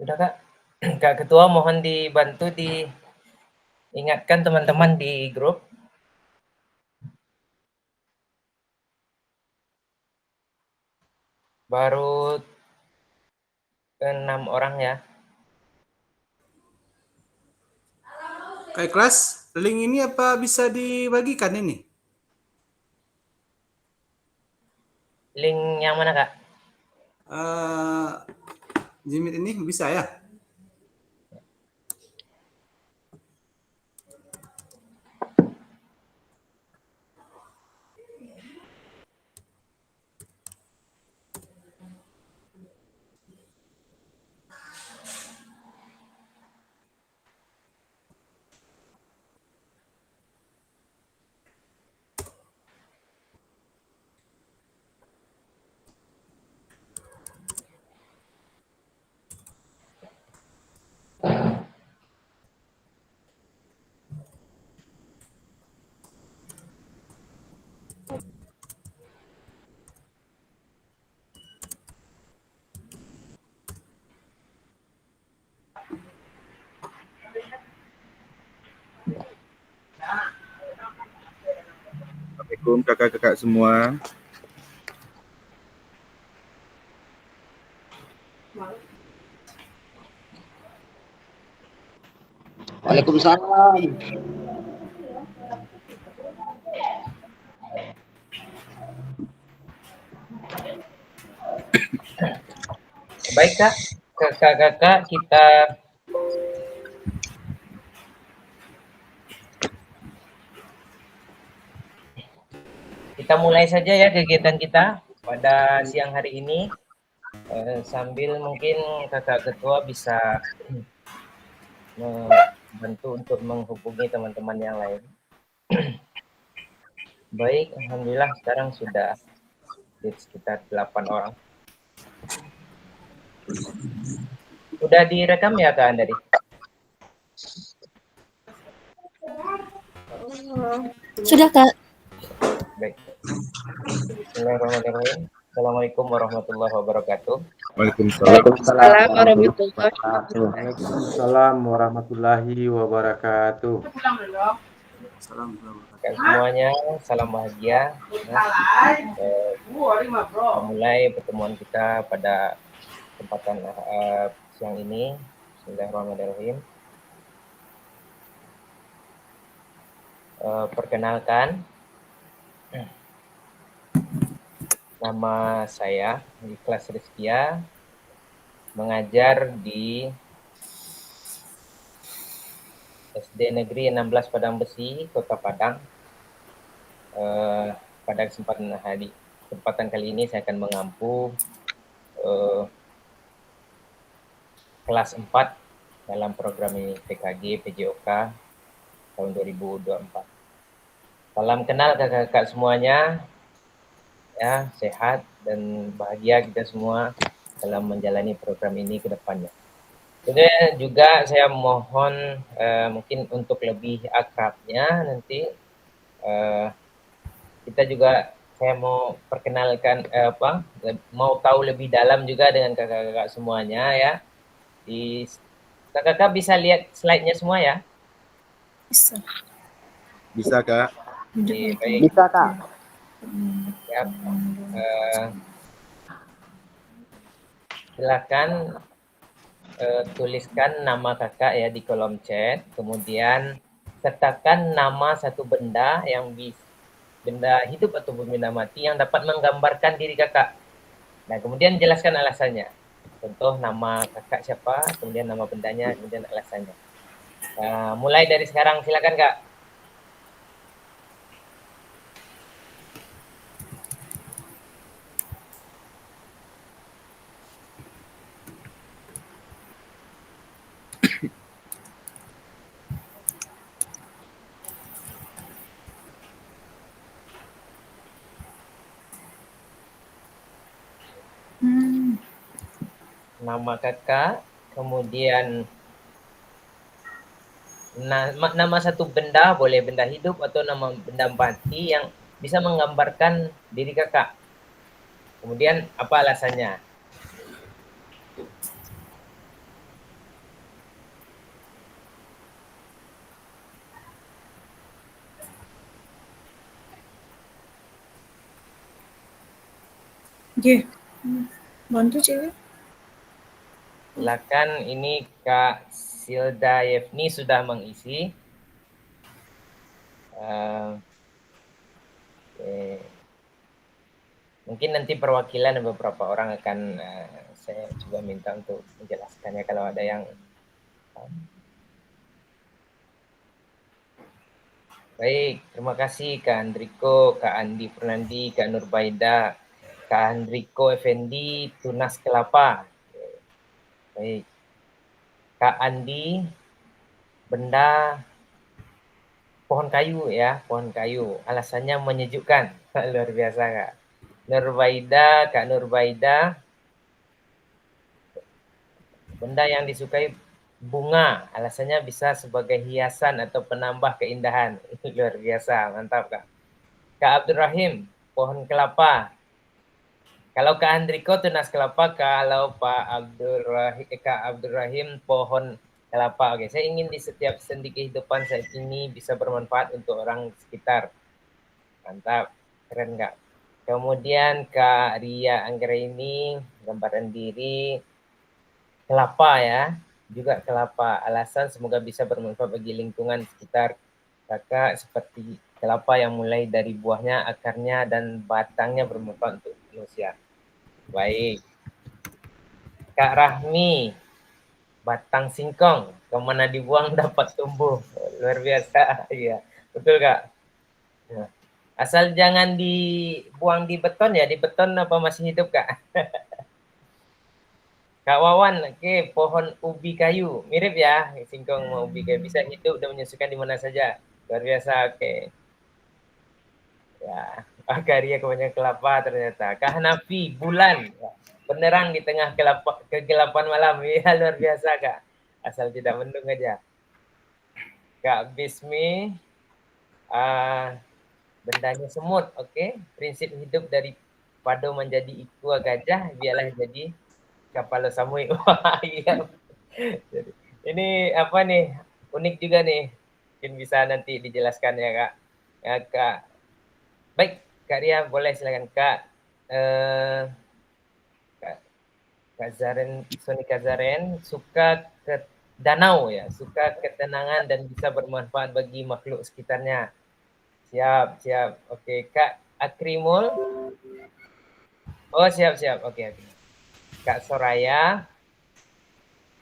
Sudah Kak. Kak Ketua mohon dibantu diingatkan teman-teman di grup. Baru 6 orang ya. Kak Ikhlas, link ini apa bisa dibagikan ini? Link yang mana Kak? Jimit ini bisa ya? Assalamualaikum kakak-kakak semua. Waalaikumsalam. Baik Kak, kakak-kakak kita mulai saja ya kegiatan kita pada siang hari ini. Sambil mungkin kakak ketua bisa membantu untuk menghubungi teman-teman yang lain. Baik, alhamdulillah sekarang sudah di sekitar 8 orang. Sudah direkam ya Kak Andari? Sudah Kak. Baik. Bismillahirrahmanirrahim. Assalamualaikum warahmatullahi wabarakatuh. Waalaikumsalam warahmatullahi wabarakatuh. Semuanya, salam bahagia. Mulai pertemuan kita pada kesempatan siang ini. Bismillahirrahmanirrahim. Perkenalkan, nama saya Ikhlas Rizkia, mengajar di SD Negeri 16 Padang Besi, Kota Padang. Pada kesempatan kali ini saya akan mengampu kelas 4 dalam program ini PKG PJOK tahun 2024. Salam kenal kakak-kakak semuanya, ya sehat dan bahagia kita semua dalam menjalani program ini ke depannya. Kemudian juga saya mohon mungkin untuk lebih akrabnya nanti kita juga saya mau perkenalkan mau tahu lebih dalam juga dengan kakak-kakak semuanya ya. Kakak-kakak bisa lihat slide-nya semua ya? Bisa Kak. Baik. Bisa Kak. Ya, silakan tuliskan nama kakak ya di kolom chat, kemudian sertakan nama satu benda yang benda hidup ataupun benda mati yang dapat menggambarkan diri kakak. Nah, kemudian jelaskan alasannya. Contoh nama kakak siapa, kemudian nama bendanya, kemudian alasannya. Mulai dari sekarang, silakan Kak. nama kakak, kemudian nama satu benda, boleh benda hidup atau nama benda mati yang bisa menggambarkan diri kakak. Kemudian apa alasannya? Oke. Bantu cewek. Silakan, ini Kak Silda Yevni sudah mengisi. Mungkin nanti perwakilan beberapa orang akan saya coba minta untuk menjelaskannya kalau ada yang baik. Terima kasih Kak Andriko, Kak Andi Fernandi, Kak Nurbaida, Kak Andriko Effendi, Tunas Kelapa. Baik. Kak Andi, benda pohon kayu ya, pohon kayu. Alasannya menyejukkan. Luar biasa Kak. Nurbaida, Kak Nurbaida, benda yang disukai bunga. Alasannya bisa sebagai hiasan atau penambah keindahan. Luar biasa, mantap Kak. Kak Abdurrahim, pohon kelapa. Kalau Kak Andriko tunas kelapa, kalau Kak Abdurrahim pohon kelapa. Oke, saya ingin di setiap sendi kehidupan saat ini bisa bermanfaat untuk orang sekitar. Mantap, keren Kak. Kemudian Kak Ria Anggraini, gambaran diri kelapa ya, juga kelapa. Alasan semoga bisa bermanfaat bagi lingkungan sekitar kakak seperti kelapa yang mulai dari buahnya, akarnya, dan batangnya bermanfaat untuk manusia. Baik. Kak Rahmi, batang singkong, kemana dibuang dapat tumbuh. Luar biasa. Iya, betul Kak. Nah, asal jangan dibuang di beton ya, di beton apa masih hidup Kak? Kak Wawan, oke, pohon ubi kayu. Mirip ya, singkong sama ubi kayu. Bisa hidup dan menyusukan di mana saja. Luar biasa, oke. Ya, karya kebanyakan kelapa ternyata. Kak Hanafi, bulan. Penerang di tengah kegelapan malam. Ya, luar biasa, Kak. Asal tidak mendung aja. Kak Bismi, bendanya semut, oke. Prinsip hidup dari pado menjadi ikua gajah, biarlah jadi kapal samui. Wah, iya. Ini apa nih? Unik juga nih. Mungkin bisa nanti dijelaskan ya, Kak. Ya, Kak. Baik, Kak Ria, boleh silakan, Kak. Kak Zaren, Sony Kazaren, suka ke danau ya, suka ketenangan dan bisa bermanfaat bagi makhluk sekitarnya. Siap, siap. Oke, Kak Akrimul. Oh, siap, siap. Oke, oke. Kak Soraya,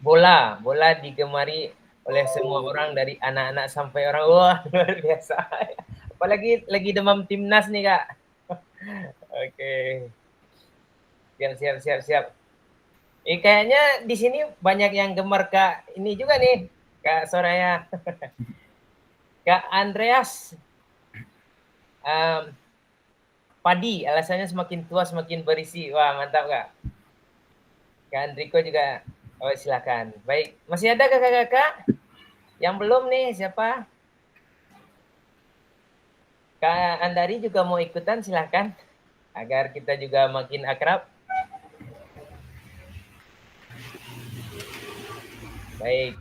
bola digemari oleh semua orang dari anak-anak sampai orang. Wah, luar biasa. Apalagi lagi demam timnas nih, Kak. Oke. Siap. Kayaknya di sini banyak yang gemar Kak ini juga nih, Kak Soraya. Kak Andreas, padi, alasannya semakin tua semakin berisi. Wah, mantap Kak. Kak Andriko juga, oh silakan. Baik, masih ada kakak-kakak? Yang belum nih, siapa? Kak Andari juga mau ikutan, silakan. Agar kita juga makin akrab. Baik.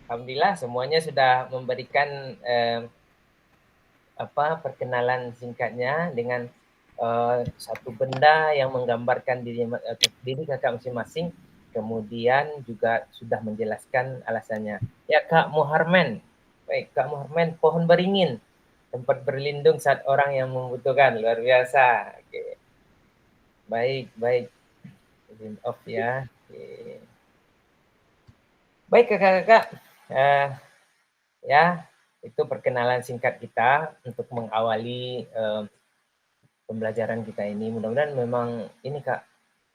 Alhamdulillah semuanya sudah memberikan perkenalan singkatnya dengan satu benda yang menggambarkan diri kakak masing-masing, kemudian juga sudah menjelaskan alasannya. Ya Kak Muharmen, baik Kak Muharmen, pohon beringin, tempat berlindung saat orang yang membutuhkan, luar biasa. Oke. Baik, izin off ya. Oke. Baik kakak-kakak, ya itu perkenalan singkat kita untuk mengawali pembelajaran kita ini. Mudah-mudahan memang ini Kak,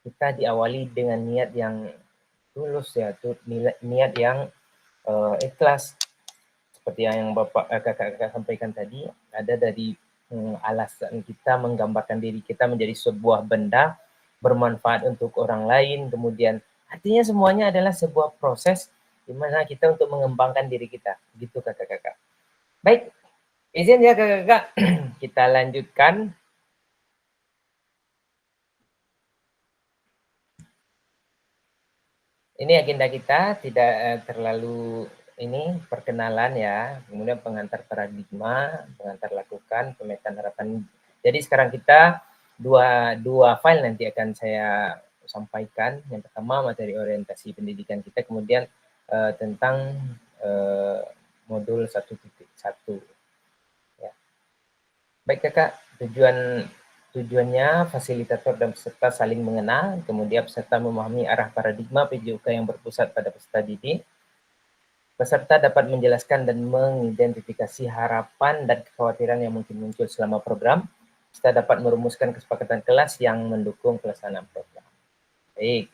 kita diawali dengan niat yang tulus ya, niat yang ikhlas. Seperti yang Bapak kakak-kakak sampaikan tadi, ada dari alasan kita menggambarkan diri kita menjadi sebuah benda bermanfaat untuk orang lain, kemudian artinya semuanya adalah sebuah proses di mana kita untuk mengembangkan diri kita. Gitu kakak-kakak. Baik, izin ya kakak-kakak, kita lanjutkan. Ini agenda kita, tidak terlalu ini perkenalan ya, kemudian pengantar paradigma, pengantar lakukan, pemetaan harapan. Jadi sekarang kita dua file nanti akan saya sampaikan. Yang pertama materi orientasi pendidikan kita, kemudian tentang modul 1.1. Ya. Baik kakak, tujuannya fasilitator dan peserta saling mengenal, kemudian peserta memahami arah paradigma PJOK yang berpusat pada peserta didik. Peserta dapat menjelaskan dan mengidentifikasi harapan dan kekhawatiran yang mungkin muncul selama program. Peserta dapat merumuskan kesepakatan kelas yang mendukung pelaksanaan program. Baik.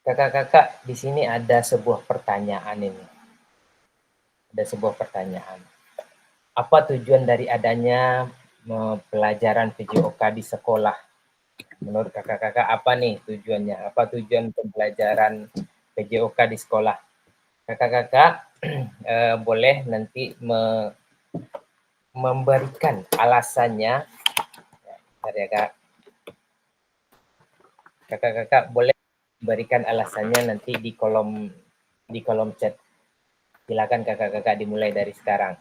Kakak-kakak, di sini ada sebuah pertanyaan ini. Ada sebuah pertanyaan. Apa tujuan dari adanya pelajaran PJOK di sekolah? Menurut kakak-kakak apa nih tujuannya? Apa tujuan pembelajaran PJOK di sekolah? Kakak-kakak boleh nanti memberikan alasannya. Bentar ya kak. Kakak-kakak boleh memberikan alasannya nanti di kolom chat. Silakan kakak-kakak dimulai dari sekarang.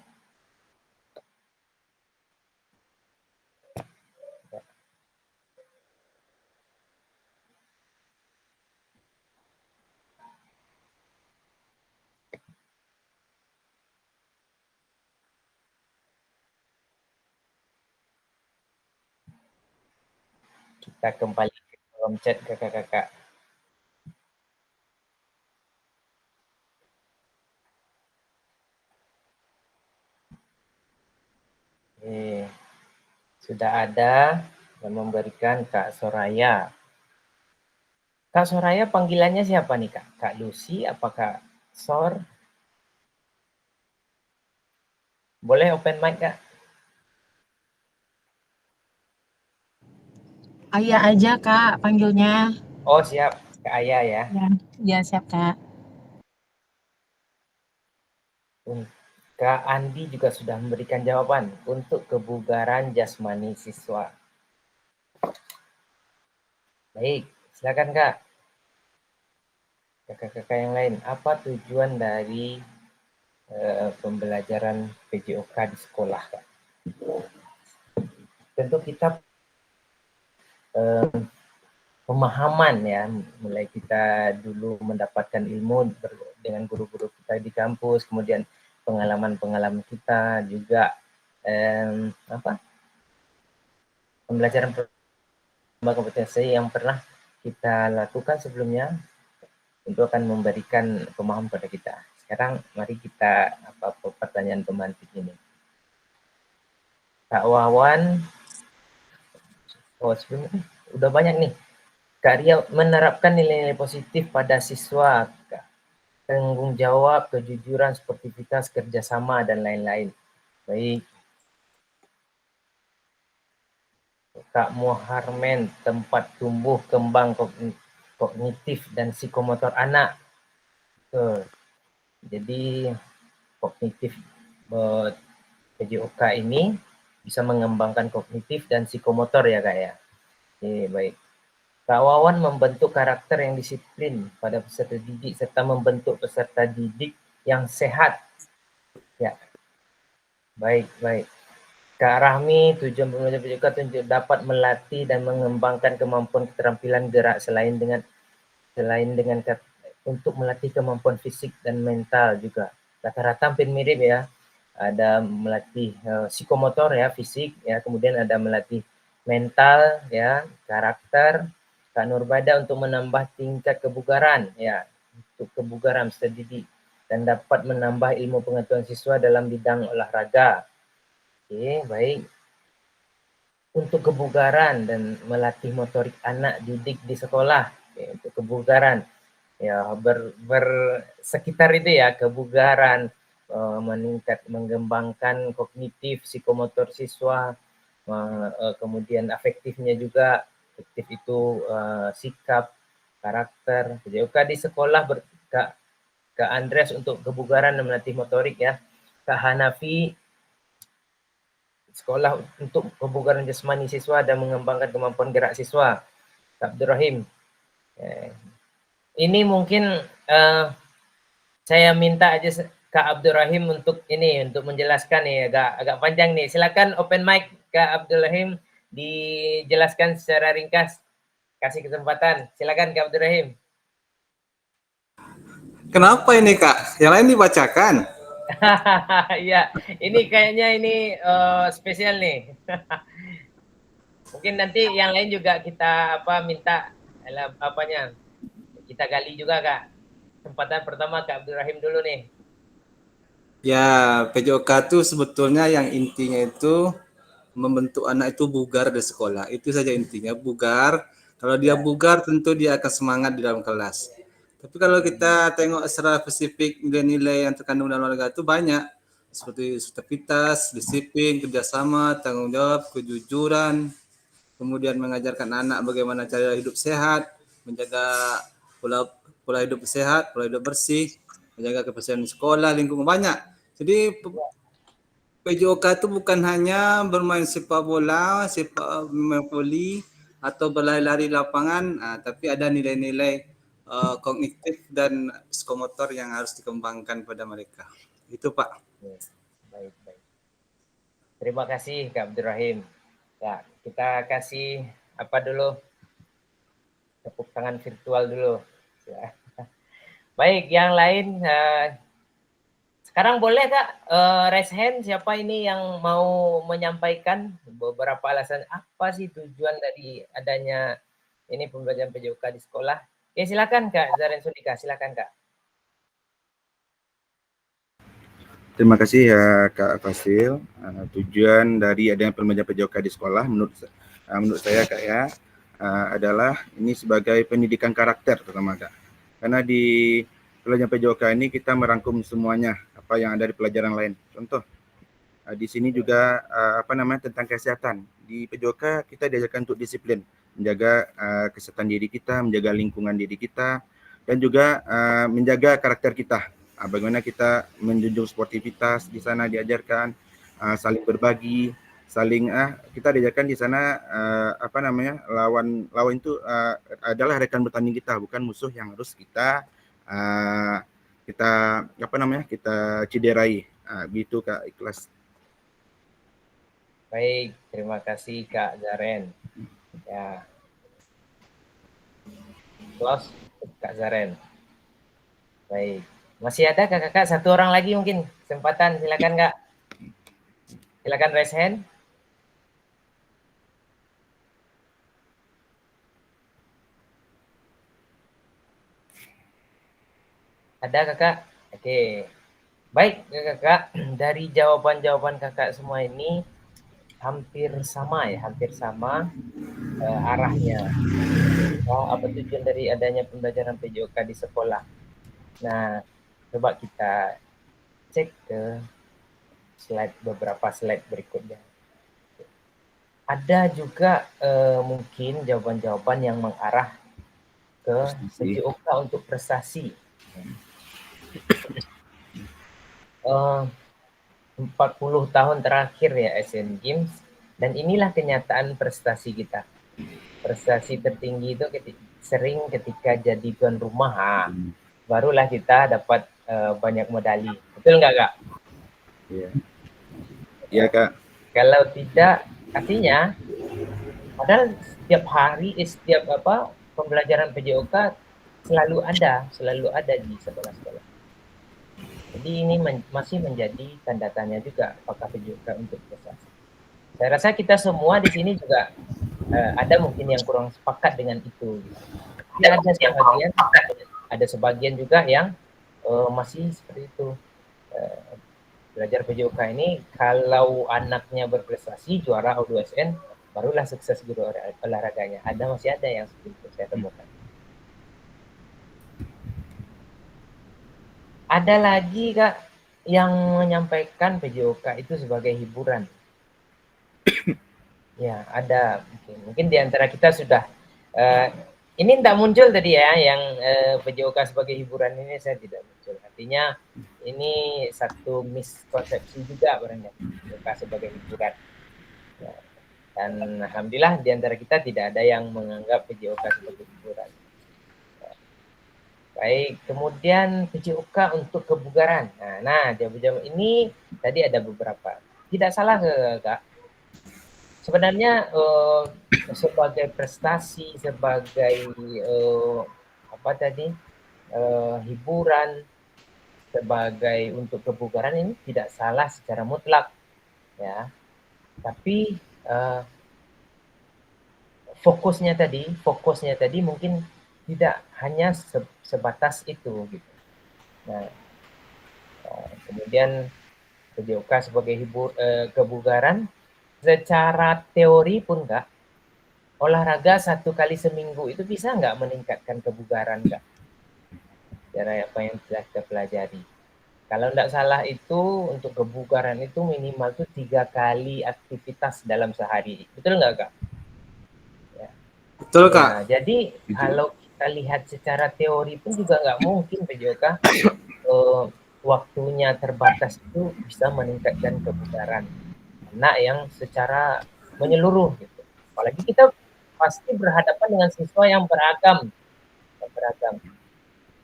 Kita kembali ke kolom chat kakak-kakak. Sudah ada yang memberikan Kak Soraya. Kak Soraya panggilannya siapa nih Kak? Kak Lucy apa Kak Sor? Boleh open mic Kak? Ayah aja Kak panggilnya. Oh siap, Kak Ayah ya. Ya siap Kak. Kak Andi juga sudah memberikan jawaban untuk kebugaran jasmani siswa. Baik, silakan Kak. Kakak-kakak yang lain, apa tujuan dari pembelajaran PJOK di sekolah Kak? Tentu kita pemahaman ya, mulai kita dulu mendapatkan ilmu dengan guru-guru kita di kampus, kemudian pengalaman-pengalaman kita juga pembelajaran kompetensi yang pernah kita lakukan sebelumnya itu akan memberikan pemahaman pada kita. Sekarang mari kita pertanyaan pemantik ini. Kak Wawan, sebelumnya udah banyak nih. Kak Ria menerapkan nilai-nilai positif pada siswa, tanggung jawab, kejujuran, sportivitas, kerjasama, dan lain-lain. Baik. Kak Muharmen, tempat tumbuh kembang kognitif dan psikomotor anak. Jadi kognitif PJOK ini bisa mengembangkan kognitif dan psikomotor ya Kak ya. Oke, baik. Kak Wawan membentuk karakter yang disiplin pada peserta didik serta membentuk peserta didik yang sehat. Ya. Baik, baik. Kak Rahmi, tujuan pembelajaran PJOK dapat melatih dan mengembangkan kemampuan keterampilan gerak selain dengan untuk melatih kemampuan fisik dan mental juga. Rata-rata hampir mirip ya. Ada melatih psikomotor ya, fisik ya, kemudian ada melatih mental ya, karakter. Kak Nurbada untuk menambah tingkat kebugaran ya, untuk kebugaran peserta didik dan dapat menambah ilmu pengetahuan siswa dalam bidang olahraga. Oke, baik. Untuk kebugaran dan melatih motorik anak didik di sekolah. Oke, untuk kebugaran ya sekitar itu ya, kebugaran, mengembangkan kognitif, psikomotor siswa, kemudian afektifnya juga Aktif itu sikap, karakter. PJOK di sekolah Kak Andreas untuk kebugaran dan melatih motorik ya. Kak Hanafi sekolah untuk kebugaran jasmani siswa dan mengembangkan kemampuan gerak siswa. Kak Abdurrahim. Ini mungkin saya minta aja Kak Abdurrahim untuk menjelaskan nih agak panjang nih. Silakan open mic Kak Abdurrahim dijelaskan secara ringkas. Kasih kesempatan. Silakan Kak Abdurrahim. Kenapa ini Kak? Yang lain dibacakan. Iya, ini kayaknya spesial nih. Mungkin nanti yang lain juga kita minta kita gali juga Kak. Kesempatan pertama Kak Abdurrahim dulu nih. Ya, PJOK itu sebetulnya yang intinya itu membentuk anak itu bugar di sekolah. Itu saja intinya, bugar. Kalau dia bugar tentu dia akan semangat di dalam kelas. Tapi kalau kita tengok secara spesifik nilai-nilai yang terkandung dalam olahraga itu banyak. Seperti sportivitas, disiplin, kerjasama, tanggung jawab, kejujuran, kemudian mengajarkan anak bagaimana cara hidup sehat, menjaga pola hidup sehat, pola hidup bersih, menjaga kebersihan sekolah, lingkungan, banyak. Jadi PJOK itu bukan hanya bermain sepak bola, main voli, atau berlari-lari di lapangan, tapi ada nilai-nilai kognitif dan psikomotor yang harus dikembangkan pada mereka. Itu Pak. Baik. Terima kasih Kak Abdurrahim. Ya, kita kasih dulu? Tepuk tangan virtual dulu. Ya. Baik, yang lain sekarang boleh Kak raise hand siapa ini yang mau menyampaikan beberapa alasan apa sih tujuan dari adanya ini pembelajaran PJOK di sekolah? Ya silakan Kak Zaren Sudika, silakan Kak. Terima kasih ya Kak Fasil. Tujuan dari adanya pembelajaran PJOK di sekolah menurut saya Kak ya adalah ini sebagai pendidikan karakter terutama Kak. Karena di pelajaran PJOK ini kita merangkum semuanya apa yang ada di pelajaran lain. Contoh di sini juga tentang kesehatan. Di PJOK kita diajarkan untuk disiplin, menjaga kesehatan diri kita, menjaga lingkungan diri kita, dan juga menjaga karakter kita. Bagaimana kita menjunjung sportivitas di sana diajarkan, saling berbagi, kita diajarkan di sana lawan itu adalah rekan bertanding kita, bukan musuh yang harus kita ciderai. Gitu Kak, ikhlas. Baik, terima kasih Kak Zaren. Ya. Close Kak Zaren. Baik. Masih ada kakak-kakak satu orang lagi mungkin kesempatan, silakan Kak. Silakan raise hand. Ada kakak? Oke. Baik kakak, dari jawaban-jawaban kakak semua ini hampir sama arahnya. Apa tujuan dari adanya pembelajaran PJOK di sekolah? Nah, coba kita cek ke beberapa slide berikutnya. Ada juga mungkin jawaban-jawaban yang mengarah ke PJOK untuk prestasi. 40 tahun terakhir ya Asian Games, dan inilah kenyataan prestasi kita. Prestasi tertinggi itu sering ketika jadi tuan rumah, barulah kita dapat banyak medali. Betul nggak Kak? Iya. Iya Kak. Kalau tidak, artinya padahal setiap hari, setiap pembelajaran PJOK selalu ada di sekolah-sekolah. Jadi ini masih menjadi tanda tanya juga apakah PJOK untuk prestasi. Saya rasa kita semua di sini juga ada mungkin yang kurang sepakat dengan itu. Ada sebagian juga yang masih seperti itu. Belajar PJOK ini kalau anaknya berprestasi juara O2SN barulah sukses guru olahraganya. Masih ada yang seperti itu saya temukan. Ada lagi Kak yang menyampaikan PJOK itu sebagai hiburan. Ya, ada mungkin di antara kita sudah ini tidak muncul tadi ya, yang PJOK sebagai hiburan ini saya tidak muncul. Artinya ini satu miskonsepsi juga barangkali PJOK sebagai hiburan. Ya. Dan alhamdulillah di antara kita tidak ada yang menganggap PJOK sebagai hiburan. Baik, kemudian PJOK untuk kebugaran. Nah, jawab-jawab ini tadi ada beberapa. Tidak salah Kak. Sebenarnya sebagai prestasi, sebagai apa tadi hiburan, sebagai untuk kebugaran ini tidak salah secara mutlak, ya. Tapi fokusnya tadi mungkin tidak hanya sebatas itu, gitu. Nah, kemudian PJOK sebagai kebugaran, secara teori pun Kak, olahraga 1 kali seminggu itu bisa nggak meningkatkan kebugaran Kak? Dari apa yang telah kita pelajari. Kalau tidak salah itu untuk kebugaran itu minimal tuh 3 kali aktivitas dalam sehari. Betul nggak Kak? Ya. Betul Kak. Ya, jadi kalau kita lihat secara teori pun juga nggak mungkin PJOK waktunya terbatas itu bisa meningkatkan kebugaran anak yang secara menyeluruh gitu. Apalagi kita pasti berhadapan dengan siswa yang beragam.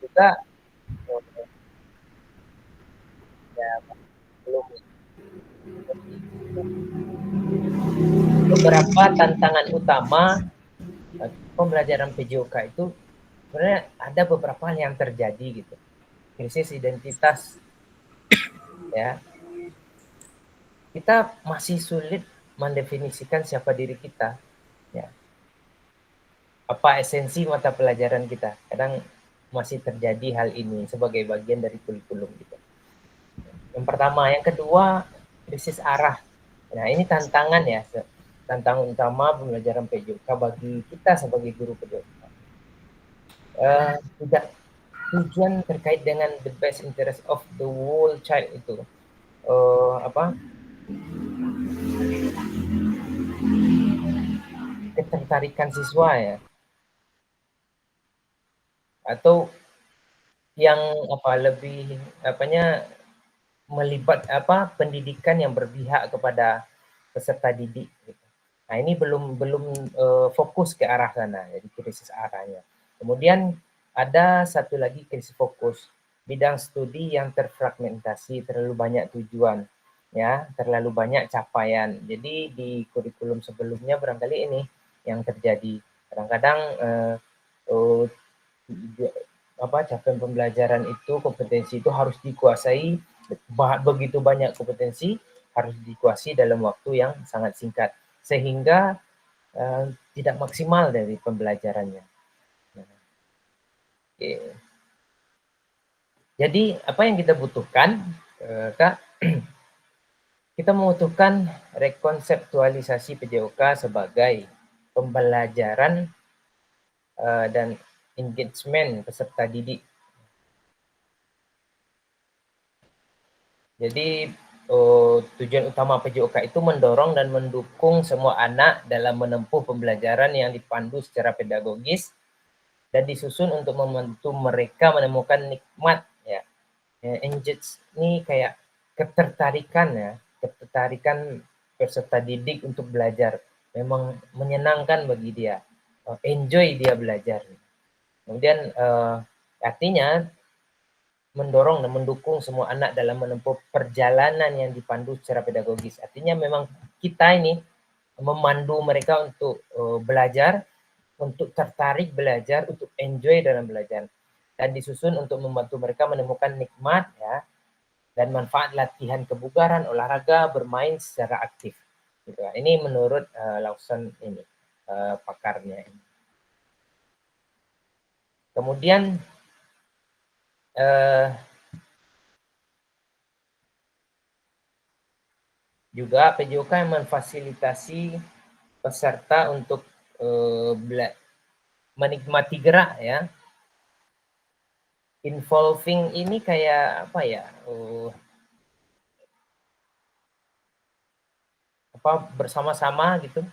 Juga ya, belum beberapa tantangan utama pembelajaran PJOK itu sebenarnya ada beberapa hal yang terjadi gitu. Krisis identitas, ya. Kita masih sulit mendefinisikan siapa diri kita, ya. Apa esensi mata pelajaran kita? Kadang masih terjadi hal ini sebagai bagian dari kurikulum gitu. Yang pertama, yang kedua, krisis arah. Nah, ini tantangan ya, tantangan utama pembelajaran PJOK bagi kita sebagai guru PJOK. Tidak tujuan terkait dengan the best interest of the whole child itu ketertarikan siswa ya, atau yang lebih melibat pendidikan yang berpihak kepada peserta didik gitu. Nah, ini belum fokus ke arah sana, jadi krisis arahnya. Kemudian ada satu lagi krisis fokus, bidang studi yang terfragmentasi, terlalu banyak tujuan, ya, terlalu banyak capaian. Jadi di kurikulum sebelumnya barangkali ini yang terjadi. Kadang-kadang capaian pembelajaran itu, kompetensi itu harus dikuasai, begitu banyak kompetensi harus dikuasai dalam waktu yang sangat singkat, sehingga tidak maksimal dari pembelajarannya. Jadi apa yang kita butuhkan, Kak? Kita membutuhkan rekonseptualisasi PJOK sebagai pembelajaran dan engagement peserta didik. Jadi tujuan utama PJOK itu mendorong dan mendukung semua anak dalam menempuh pembelajaran yang dipandu secara pedagogis dan disusun untuk membantu mereka menemukan nikmat ya. Engage ini kayak ketertarikan peserta didik untuk belajar. Memang menyenangkan bagi dia. Enjoy dia belajar. Kemudian artinya mendorong dan mendukung semua anak dalam menempuh perjalanan yang dipandu secara pedagogis. Artinya memang kita ini memandu mereka untuk belajar, untuk tertarik belajar, untuk enjoy dalam belajar. Dan disusun untuk membantu mereka menemukan nikmat ya, dan manfaat latihan kebugaran, olahraga, bermain secara aktif. Gitu. Ini menurut Lawson ini, pakarnya. Kemudian juga PJOK yang memfasilitasi peserta untuk menikmati gerak ya. Involving ini kayak apa ya? Bersama-sama gitu.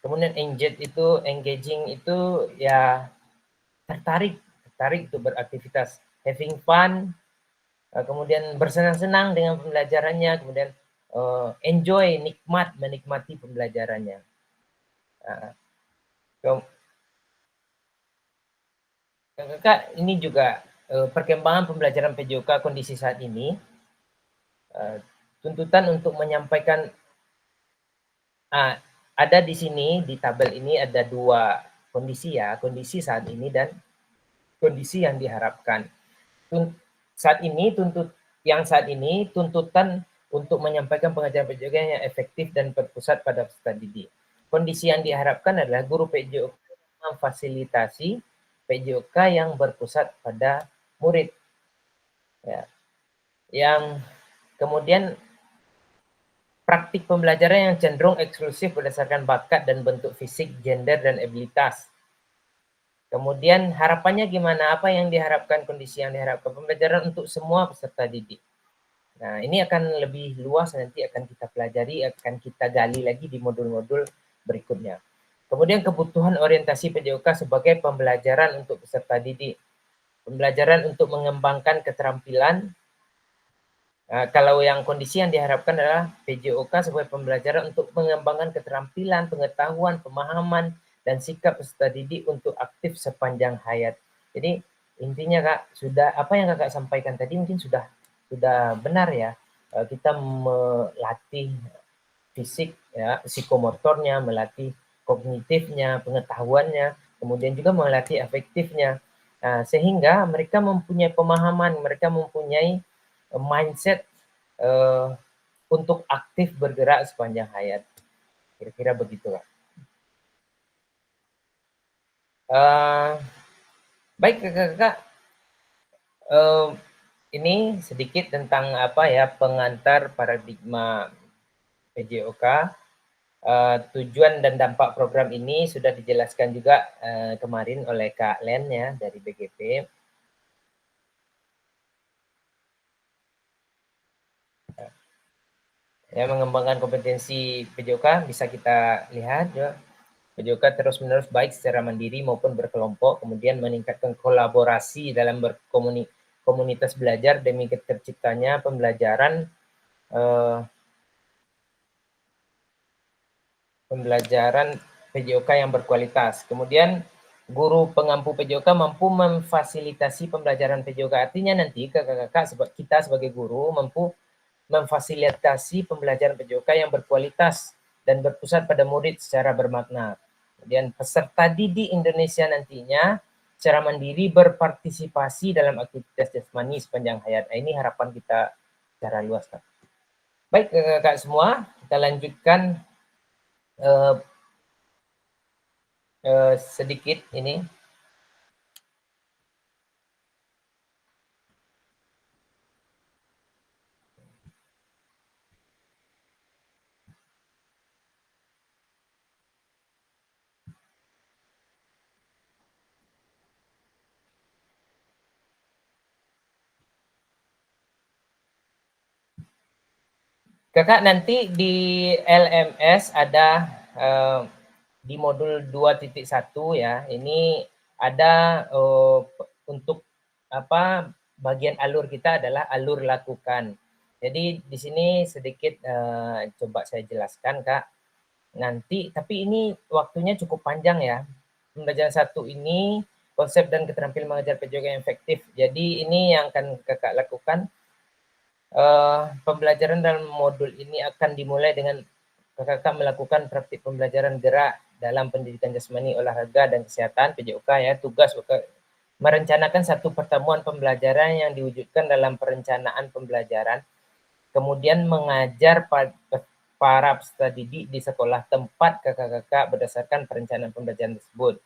Kemudian engaging itu ya tertarik untuk beraktivitas, having fun, kemudian bersenang-senang dengan pembelajarannya, kemudian enjoy, menikmati pembelajarannya. Kakak, ini juga perkembangan pembelajaran PJOK kondisi saat ini, tuntutan untuk menyampaikan, ada di sini di tabel ini ada dua kondisi ya, kondisi saat ini dan kondisi yang diharapkan. Saat ini tuntutan untuk menyampaikan pengajaran PJOK yang efektif dan berpusat pada peserta didik. Kondisi yang diharapkan adalah guru PJOK memfasilitasi PJOK yang berpusat pada murid. Ya. Yang kemudian praktik pembelajaran yang cenderung eksklusif berdasarkan bakat dan bentuk fisik, gender, dan abilitas. Kemudian harapannya gimana? Apa yang diharapkan, kondisi yang diharapkan? Pembelajaran untuk semua peserta didik. Nah, ini akan lebih luas, nanti akan kita pelajari, akan kita gali lagi di modul-modul berikutnya. Kemudian kebutuhan orientasi PJOK sebagai pembelajaran untuk peserta didik. Pembelajaran untuk mengembangkan keterampilan. Kalau yang kondisi yang diharapkan adalah PJOK sebagai pembelajaran untuk mengembangkan keterampilan, pengetahuan, pemahaman, dan sikap peserta didik untuk aktif sepanjang hayat. Jadi intinya Kak, sudah apa yang Kakak sampaikan tadi mungkin sudah benar ya. Kita melatih fisik ya, psikomotornya, melatih kognitifnya, pengetahuannya, kemudian juga melatih afektifnya. Sehingga mereka mempunyai pemahaman, mereka mempunyai mindset untuk aktif bergerak sepanjang hayat. Kira-kira begitu Kak. Baik Kakak, ini sedikit tentang apa ya, pengantar paradigma PJOK. Tujuan dan dampak program ini sudah dijelaskan juga kemarin oleh Kak Len ya dari BGP. Ya, mengembangkan kompetensi PJOK bisa kita lihat ya. PJOK terus-menerus baik secara mandiri maupun berkelompok, kemudian meningkatkan kolaborasi dalam komunitas belajar demi terciptanya pembelajaran PJOK yang berkualitas. Kemudian guru pengampu PJOK mampu memfasilitasi pembelajaran PJOK. Artinya nanti kakak-kakak kita sebagai guru mampu memfasilitasi pembelajaran PJOK yang berkualitas dan berpusat pada murid secara bermakna. Kemudian peserta didik Indonesia nantinya secara mandiri berpartisipasi dalam aktivitas jasmani sepanjang hayat. Ini harapan kita secara luas. Baik kakak semua, kita lanjutkan sedikit ini. Kakak nanti di LMS ada di modul 2.1 ya, ini ada untuk apa bagian alur kita adalah alur lakukan. Jadi di sini sedikit coba saya jelaskan Kak. Nanti tapi ini waktunya cukup panjang ya. Pembelajaran 1 ini konsep dan keterampilan mengajar PJOK yang efektif. Jadi ini yang akan Kakak lakukan. Pembelajaran dalam modul ini akan dimulai dengan kakak melakukan praktik pembelajaran gerak dalam pendidikan jasmani, olahraga, dan kesehatan PJOK ya. Tugas merencanakan satu pertemuan pembelajaran yang diwujudkan dalam perencanaan pembelajaran, kemudian mengajar para peserta didik di sekolah tempat kakak-kakak berdasarkan perencanaan pembelajaran tersebut.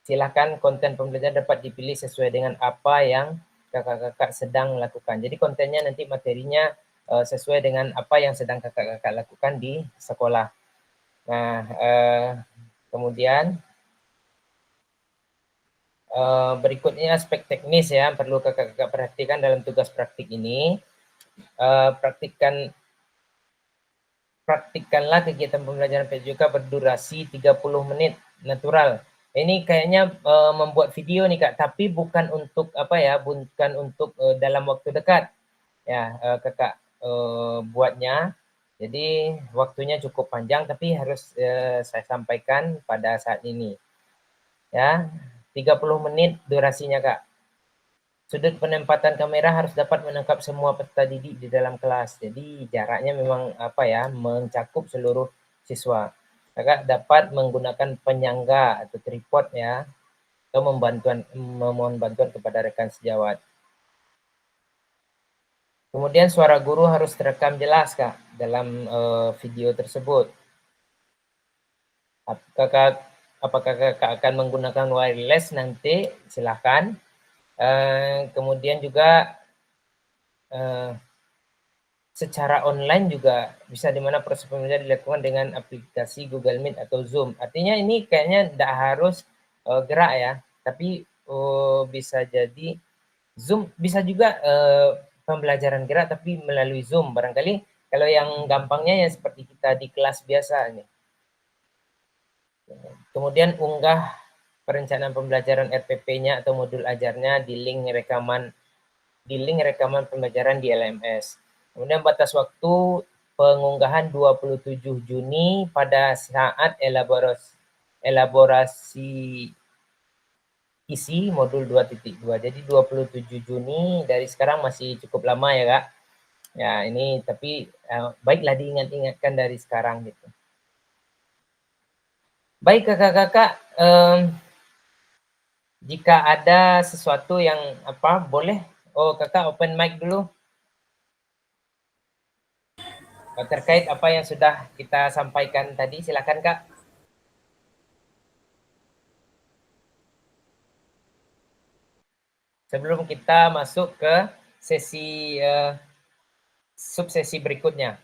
Silakan konten pembelajaran dapat dipilih sesuai dengan apa yang kakak-kakak sedang lakukan. Jadi kontennya nanti materinya sesuai dengan apa yang sedang kakak-kakak lakukan di sekolah. Nah, kemudian berikutnya aspek teknis ya, perlu kakak-kakak perhatikan dalam tugas praktik ini. Praktikkan praktikkanlah kegiatan pembelajaran PJOK berdurasi 30 menit natural. Ini kayaknya membuat video nih Kak, tapi bukan untuk apa ya, bukan untuk dalam waktu dekat. Ya, Kakak buatnya. Jadi waktunya cukup panjang, tapi harus saya sampaikan pada saat ini. Ya, 30 menit durasinya Kak. Sudut penempatan kamera harus dapat menangkap semua peserta didik di dalam kelas. Jadi jaraknya memang apa ya, mencakup seluruh siswa. Kakak dapat menggunakan penyangga atau tripod ya, atau memohon bantuan kepada rekan sejawat. Kemudian suara guru harus terekam jelas Kak dalam video tersebut. Apakah kakak akan menggunakan wireless nanti? Silahkan. Kemudian juga secara online juga bisa, di mana proses pembelajaran dilakukan dengan aplikasi Google Meet atau Zoom. Artinya ini kayaknya tidak harus gerak ya, tapi bisa jadi Zoom, bisa juga pembelajaran gerak tapi melalui Zoom. Barangkali kalau yang gampangnya ya seperti kita di kelas biasa nih. Kemudian unggah perencanaan pembelajaran RPP-nya atau modul ajarnya di link rekaman pembelajaran di LMS. Kemudian batas waktu pengunggahan 27 Juni pada saat elaborasi isi modul 2.2. Jadi 27 Juni dari sekarang masih cukup lama ya Kak. Ya ini tapi baiklah diingat-ingatkan dari sekarang gitu. Baik kakak-kakak, jika ada sesuatu yang apa boleh, kakak open mic dulu terkait apa yang sudah kita sampaikan tadi, silakan Kak. Sebelum kita masuk ke sesi subsesi berikutnya.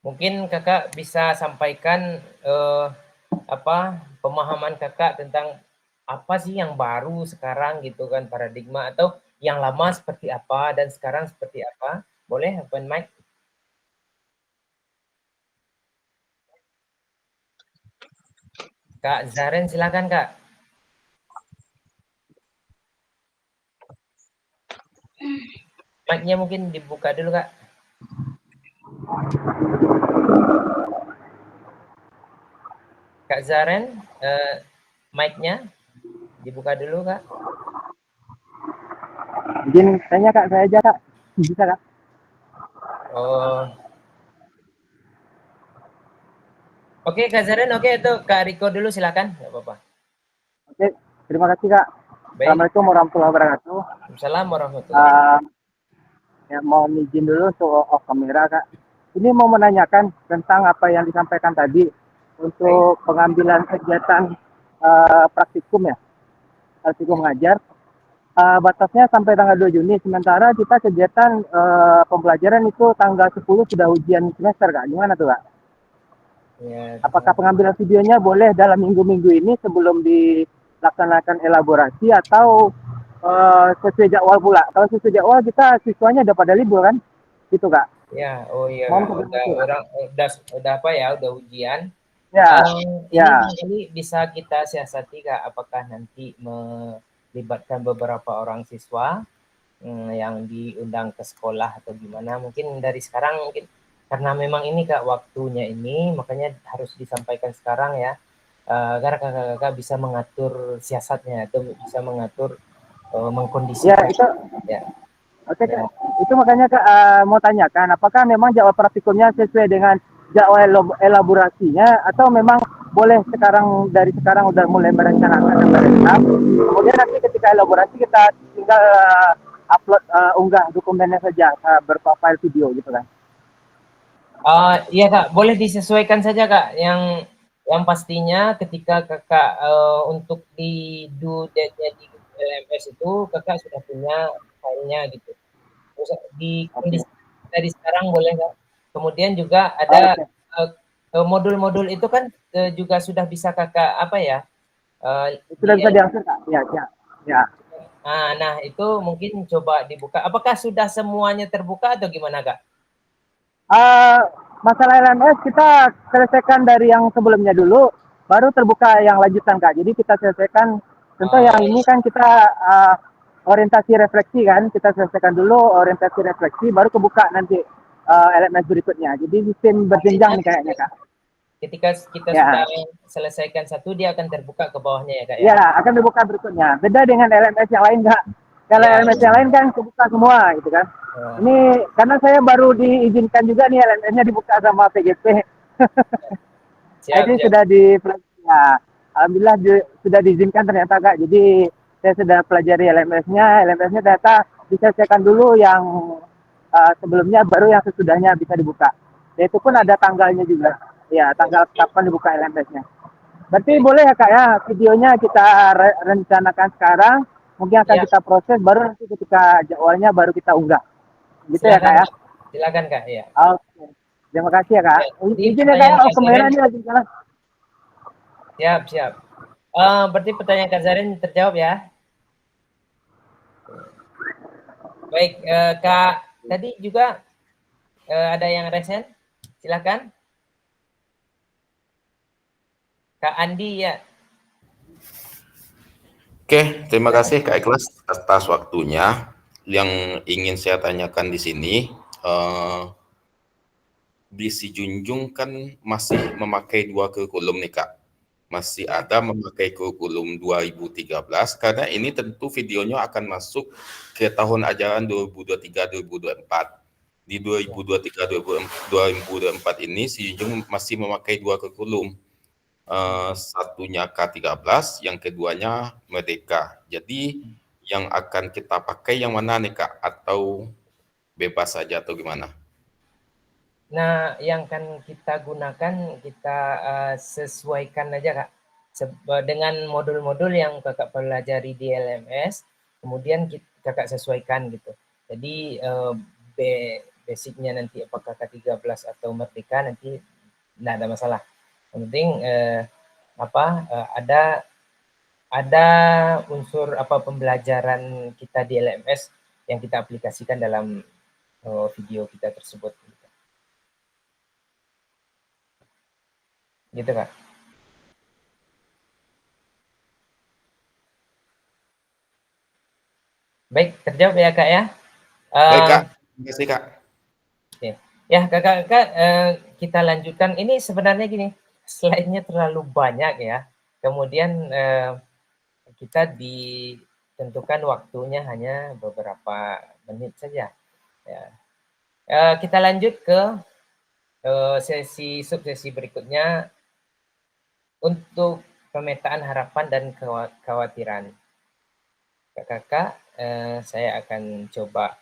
Mungkin kakak bisa sampaikan pemahaman kakak tentang apa sih yang baru sekarang gitu kan, paradigma, atau yang lama seperti apa dan sekarang seperti apa. Boleh open mic? Kak Zaren silakan Kak. Mic-nya mungkin dibuka dulu Kak. Kak Zaren, mic-nya dibuka dulu Kak. Izin tanya Kak, saya aja Kak. Bisa Kak? Oh. Oke Kak Zaren, oke itu Kak Riko dulu silakan, nggak apa-apa. Oke, terima kasih Kak. Baik. Assalamualaikum warahmatullahi wabarakatuh. Waalaikumsalam warahmatullahi wabarakatuh. Ya, mohon izin dulu untuk off kamera Kak. Ini mau menanyakan tentang apa yang disampaikan tadi untuk pengambilan kegiatan praktikum ya, praktikum mengajar. Batasnya sampai tanggal 2 Juni, sementara kita kegiatan pembelajaran itu tanggal 10 sudah ujian semester Kak. Gimana tuh Kak? Ya, Apakah pengambilan videonya boleh dalam minggu-minggu ini sebelum dilaksanakan elaborasi atau sesuai jadwal pula? Kalau sesuai jadwal kita siswanya udah pada libur kan? Gitu Kak. ya, oh iya, udah apa ya, udah ujian. Ya, Ini bisa kita siasati Kak, apakah nanti melibatkan beberapa orang siswa yang diundang ke sekolah atau gimana? Mungkin dari sekarang, mungkin karena memang ini Kak waktunya ini, makanya harus disampaikan sekarang ya, agar kakak-kakak bisa mengatur siasatnya atau bisa mengatur mengkondisikan. Ya, itu. Ya. Oke Kak, itu makanya Kak mau tanyakan, apakah memang jadwal praktikumnya sesuai dengan jadwal elaborasinya atau memang boleh dari sekarang udah mulai merencanakan dan kemudian nanti ketika elaborasi kita tinggal upload unggah dokumennya saja berupa file video gitu kan? Iya Kak, boleh disesuaikan saja Kak. Yang pastinya ketika kakak untuk di LMS itu kakak sudah punya filenya gitu. Terus dari sekarang boleh nggak? Kemudian juga ada modul-modul itu kan juga sudah bisa kakak apa ya? Sudah bisa diakses Kak? Ya. Nah, itu mungkin coba dibuka. Apakah sudah semuanya terbuka atau gimana, Kak? Masalah LMS kita selesaikan dari yang sebelumnya dulu, baru terbuka yang lanjutan Kak. Jadi kita selesaikan, contoh yang ini kan kita orientasi refleksi kan, kita selesaikan dulu orientasi refleksi, baru kebuka nanti LMS berikutnya. Jadi sistem berjenjang nih kayaknya Kak. Ketika kita Ya. sudah selesaikan satu, dia akan terbuka ke bawahnya ya, Kak? Ya, akan terbuka berikutnya. Beda dengan LMS yang lain Kak. Kalau Ya. LMS yang lain kan kebuka semua gitu kan. Ini karena saya baru diizinkan juga nih LMS-nya dibuka sama PGP. Ini sudah ya, alhamdulillah sudah diizinkan ternyata Kak. Jadi saya sudah pelajari LMS-nya. LMS-nya ternyata diselesaikan dulu yang sebelumnya, baru yang sesudahnya bisa dibuka. Dan itu pun ada tanggalnya juga. Ya, tanggal kapan dibuka LMS-nya. Berarti boleh ya Kak ya, videonya kita rencanakan sekarang, mungkin akan kita proses, baru nanti ketika jadwalnya baru kita unggah. Gitu ya Kak ya? Silakan Kak, ya. Oke. Terima kasih ya Kak. Izin ya Kak ya, kamera ini lagi jalan. Siap. Berarti pertanyaan Kak Zarin terjawab ya? Baik, Kak, tadi juga ada yang resen, silakan. Kak Andi ya. Oke, terima kasih Kak Ikhlas atas waktunya. Yang ingin saya tanyakan di sini, di Si Junjung kan masih memakai 2 kurikulum nih Kak. Masih ada memakai kurikulum 2013, karena ini tentu videonya akan masuk ke tahun ajaran 2023-2024. Di 2023-2024 ini Si Junjung masih memakai 2 kurikulum. Satunya K13, yang keduanya Merdeka. Jadi yang akan kita pakai yang mana nih Kak? Atau bebas saja atau gimana? Nah, yang akan kita gunakan, kita sesuaikan aja Kak. Dengan modul-modul yang Kakak pelajari di LMS, kemudian Kakak sesuaikan gitu. Jadi basicnya nanti apakah K13 atau Merdeka nanti tidak ada masalah. Yang penting ada unsur pembelajaran kita di LMS yang kita aplikasikan dalam video kita tersebut. Gitu Kak. Baik, terjawab ya Kak ya. Baik Kak, terima kasih Kak. Ya Kakak, kita lanjutkan. Ini sebenarnya gini, slide-nya terlalu banyak ya. Kemudian kita ditentukan waktunya hanya beberapa menit saja. Ya. Kita lanjut ke subsesi berikutnya untuk pemetaan harapan dan kekhawatiran. Kakak, saya akan coba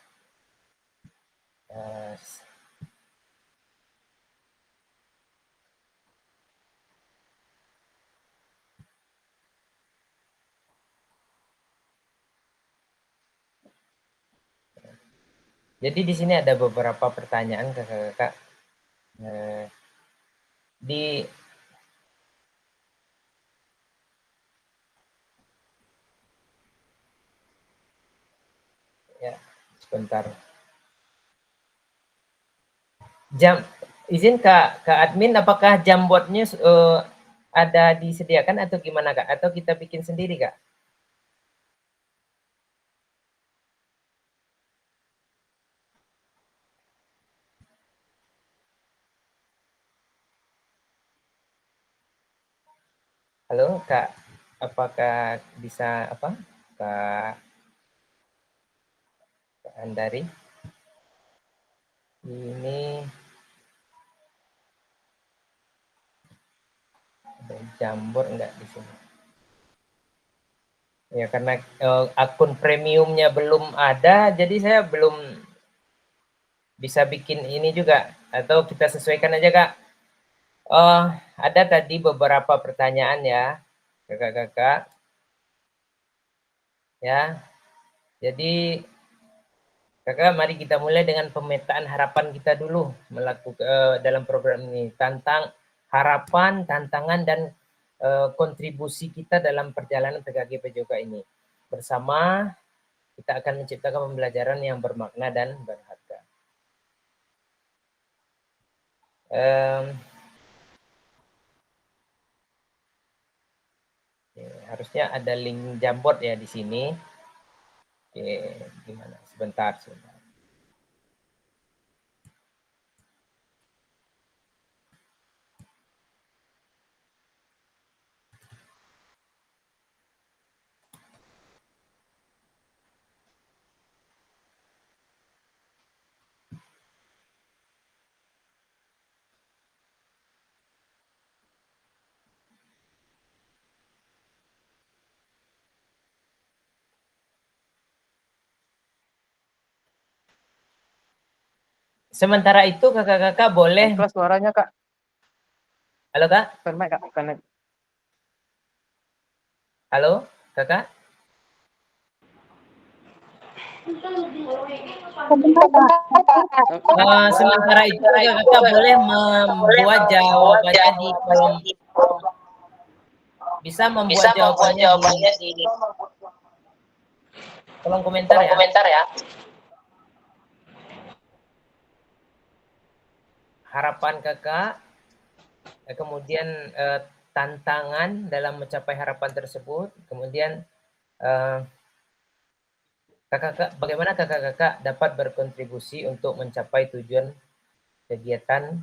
jadi di sini ada beberapa pertanyaan ke kakak. Ya, sebentar. Izin Kak admin, apakah Jamboardnya ada disediakan atau gimana Kak? Atau kita bikin sendiri Kak? Halo Kak, apakah bisa Kak Andari? Ini ada Jamboard enggak di sini? Ya karena akun premiumnya belum ada, jadi saya belum bisa bikin ini juga. Atau kita sesuaikan aja Kak. Ada tadi beberapa pertanyaan ya, kakak-kakak. Ya, jadi kakak mari kita mulai dengan pemetaan harapan kita dulu melakukan dalam program ini tentang harapan, tantangan dan kontribusi kita dalam perjalanan PKG PJOK ini bersama kita akan menciptakan pembelajaran yang bermakna dan berharga. Harusnya ada link Jamboard ya di sini. Oke, gimana? Sebentar. Sementara itu kakak-kakak boleh. Kelas suaranya Kak. Halo Kak. Open mic Kak. Connect. Halo kakak. Sementara itu kakak boleh membuat jawabannya di kolom. Bisa membuat jawabannya di kolom komentar ya. Harapan kakak, kemudian tantangan dalam mencapai harapan tersebut, kemudian bagaimana kakak-kakak dapat berkontribusi untuk mencapai tujuan kegiatan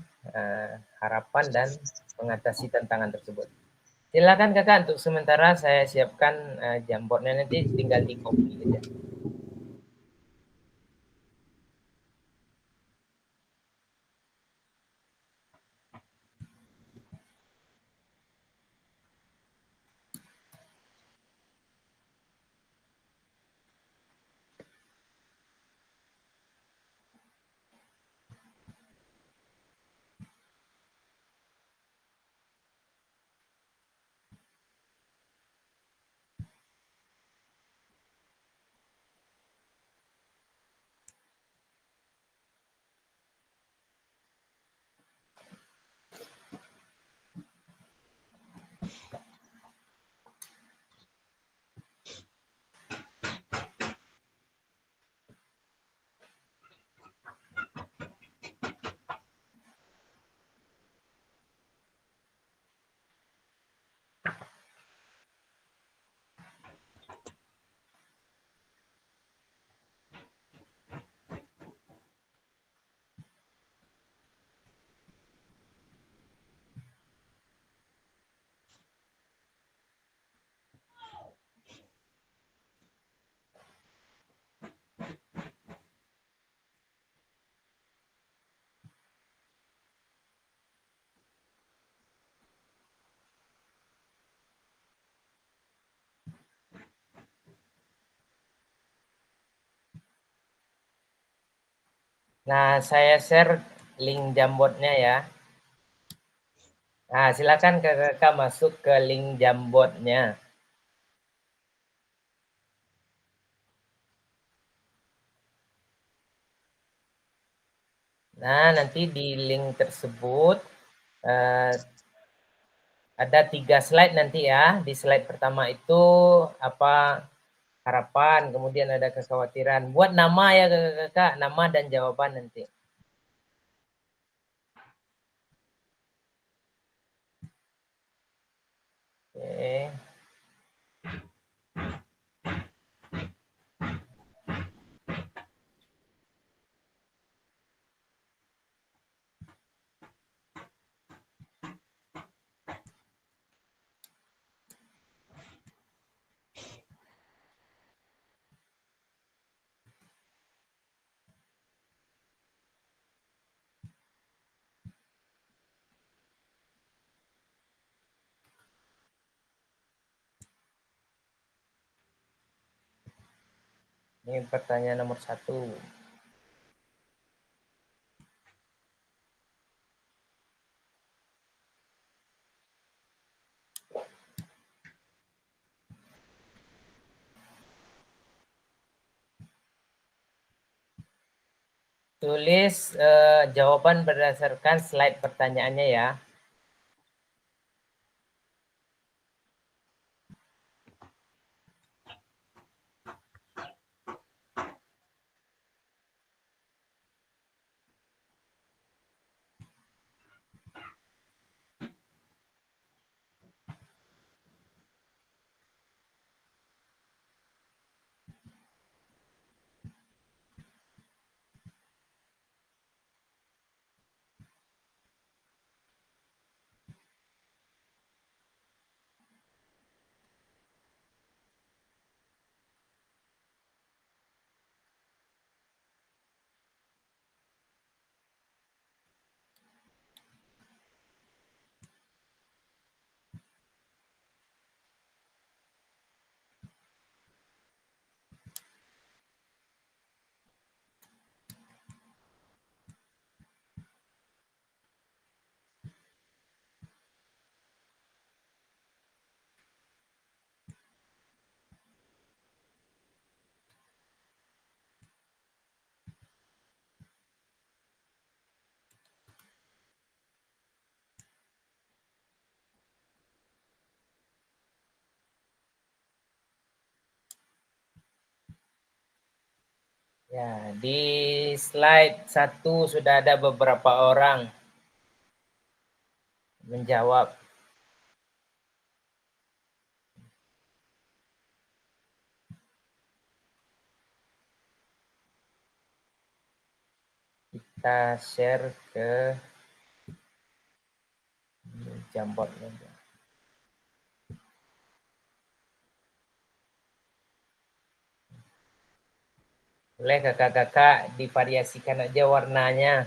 harapan dan mengatasi tantangan tersebut. Silakan kakak, untuk sementara saya siapkan Jamboardnya, nanti tinggal di copy aja. Nah, saya share link Jamboardnya ya. Nah, silakan kakak masuk ke link Jamboardnya. Nah, nanti di link tersebut ada 3 slide nanti ya. Di slide pertama itu apa harapan, kemudian ada kekhawatiran. Buat nama ya kakak-kakak, nama dan jawaban nanti. Oke. Ini pertanyaan nomor 1. Tulis jawaban berdasarkan slide pertanyaannya ya. Ya, di slide 1 sudah ada beberapa orang menjawab. Kita share ke Jamboardnya. Boleh kakak-kakak divariasikan aja warnanya.